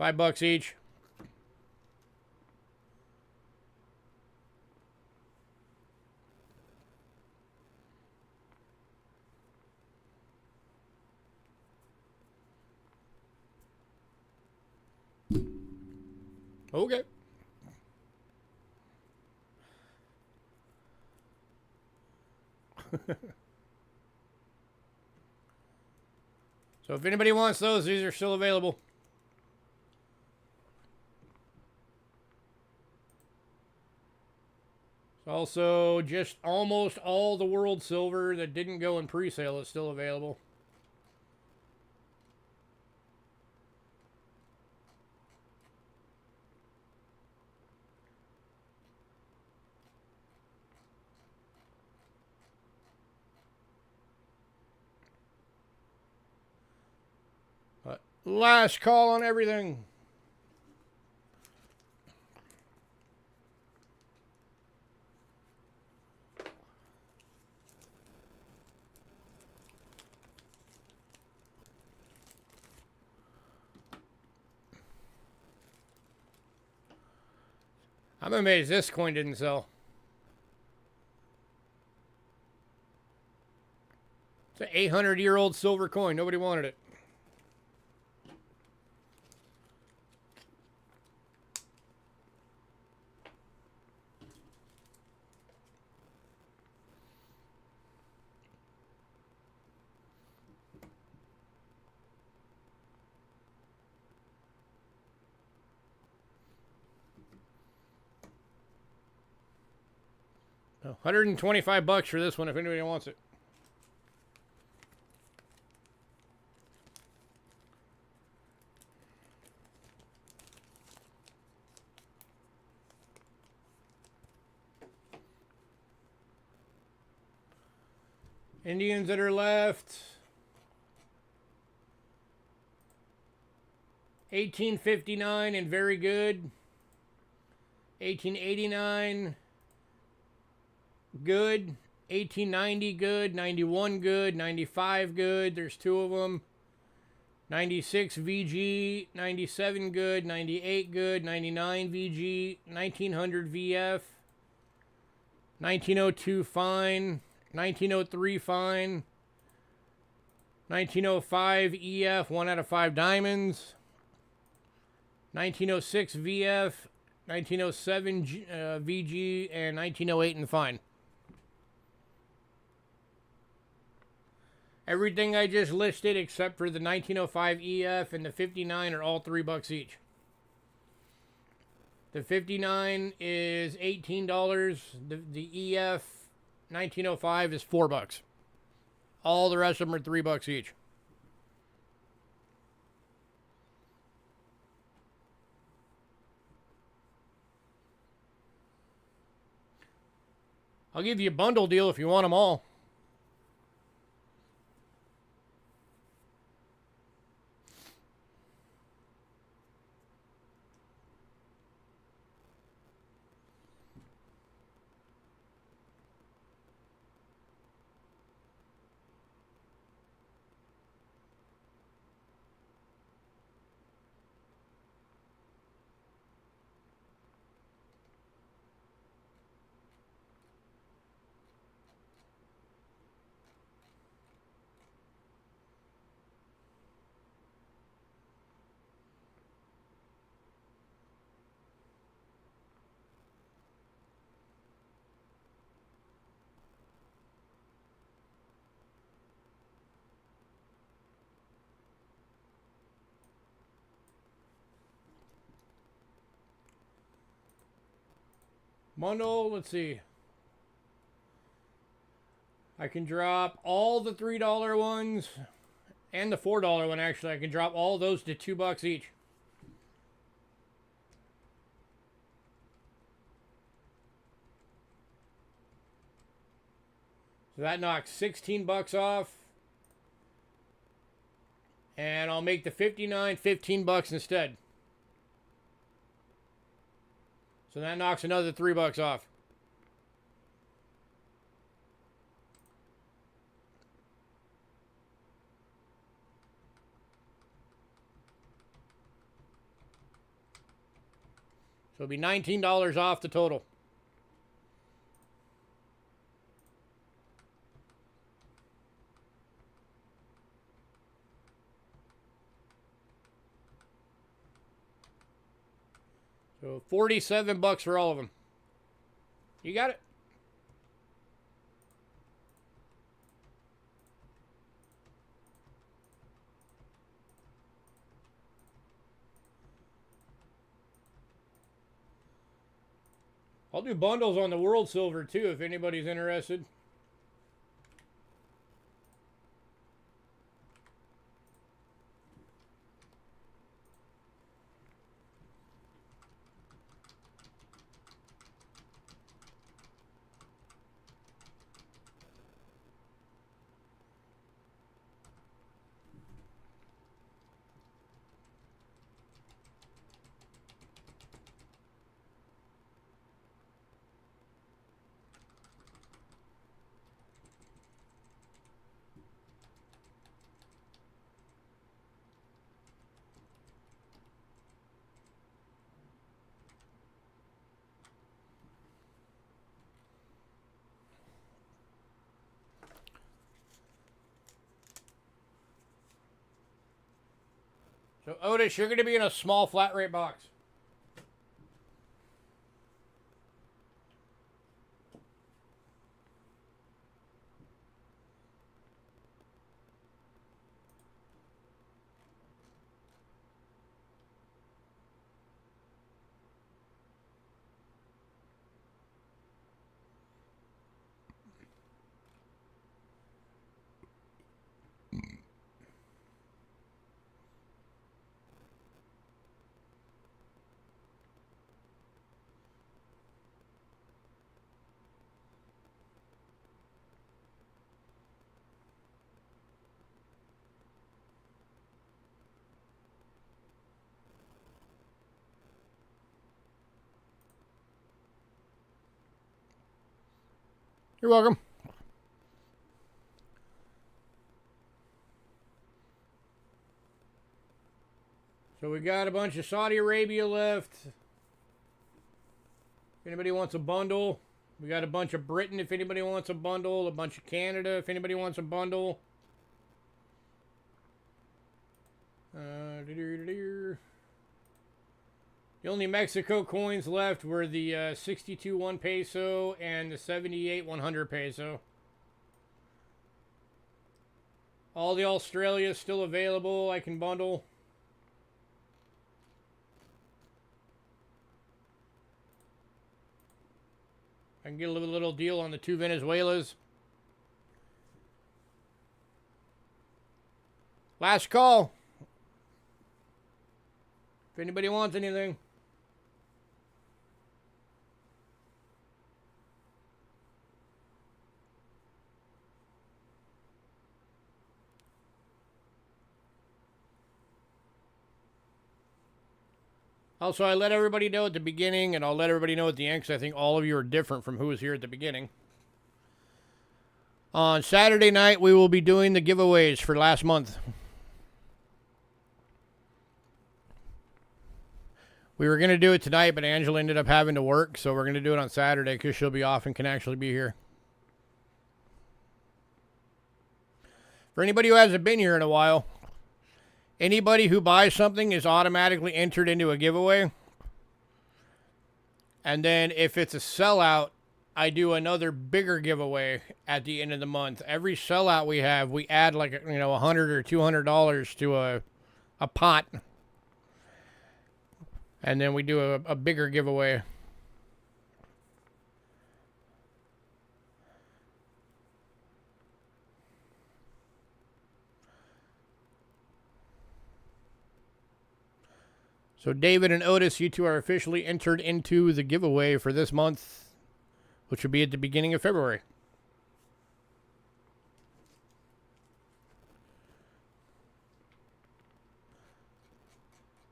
$5 each. Okay. So if anybody wants those, these are still available. Also, just almost all the world silver that didn't go in pre-sale is still available. But last call on everything. I'm amazed this coin didn't sell. It's an 800-year-old silver coin. Nobody wanted it. $125 for this one if anybody wants it. Indians that are left. 1859 and very good. 1889. Good. 1890 good, 91 good, 95 good. There's two of them. 96 VG, 97 good, 98 good, 99 VG, 1900 VF, 1902 fine, 1903 fine, 1905 EF, 1 out of 5 diamonds, 1906 VF, 1907 VG, and 1908 in fine. Everything I just listed except for the 1905 EF and the 59 are all $3 each. The 59 is $18. The EF 1905 is $4. All the rest of them are $3 each. I'll give you a bundle deal if you want them all. Bundle, let's see. I can drop all the $3 ones and the $4 one, actually. I can drop all those to $2 each. So that knocks $16 off. And I'll make the 59 $15 instead. So that knocks another $3 off. So it'll be $19 off the total. So $47 for all of them. You got it. I'll do bundles on the World Silver too if anybody's interested. So Otis, you're going to be in a small flat rate box. You're welcome. So we got a bunch of Saudi Arabia left. If anybody wants a bundle. We got a bunch of Britain if anybody wants a bundle. A bunch of Canada if anybody wants a bundle. The only Mexico coins left were the 62 1 peso and the 78 100 peso. All the Australia is still available. I can bundle. I can get a little deal on the 2 Venezuelas. Last call. If anybody wants anything. Also, I let everybody know at the beginning, and I'll let everybody know at the end, because I think all of you are different from who was here at the beginning. On Saturday night, we will be doing the giveaways for last month. We were going to do it tonight, but Angela ended up having to work, so we're going to do it on Saturday, because she'll be off and can actually be here. For anybody who hasn't been here in a while, anybody who buys something is automatically entered into a giveaway. And then if it's a sellout, I do another bigger giveaway at the end of the month. Every sellout we have, we add like, $100 or $200 to a pot. And then we do a bigger giveaway. So David and Otis, you two are officially entered into the giveaway for this month, which will be at the beginning of February.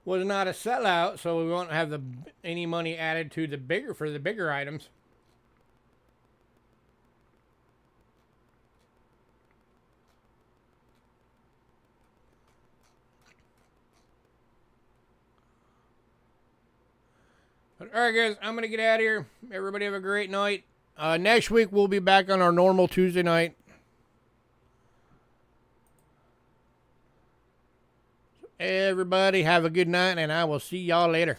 Was not a sellout, so we won't have any money added to the bigger items. But, all right, guys, I'm going to get out of here. Everybody have a great night. Next week, we'll be back on our normal Tuesday night. Everybody have a good night, and I will see y'all later.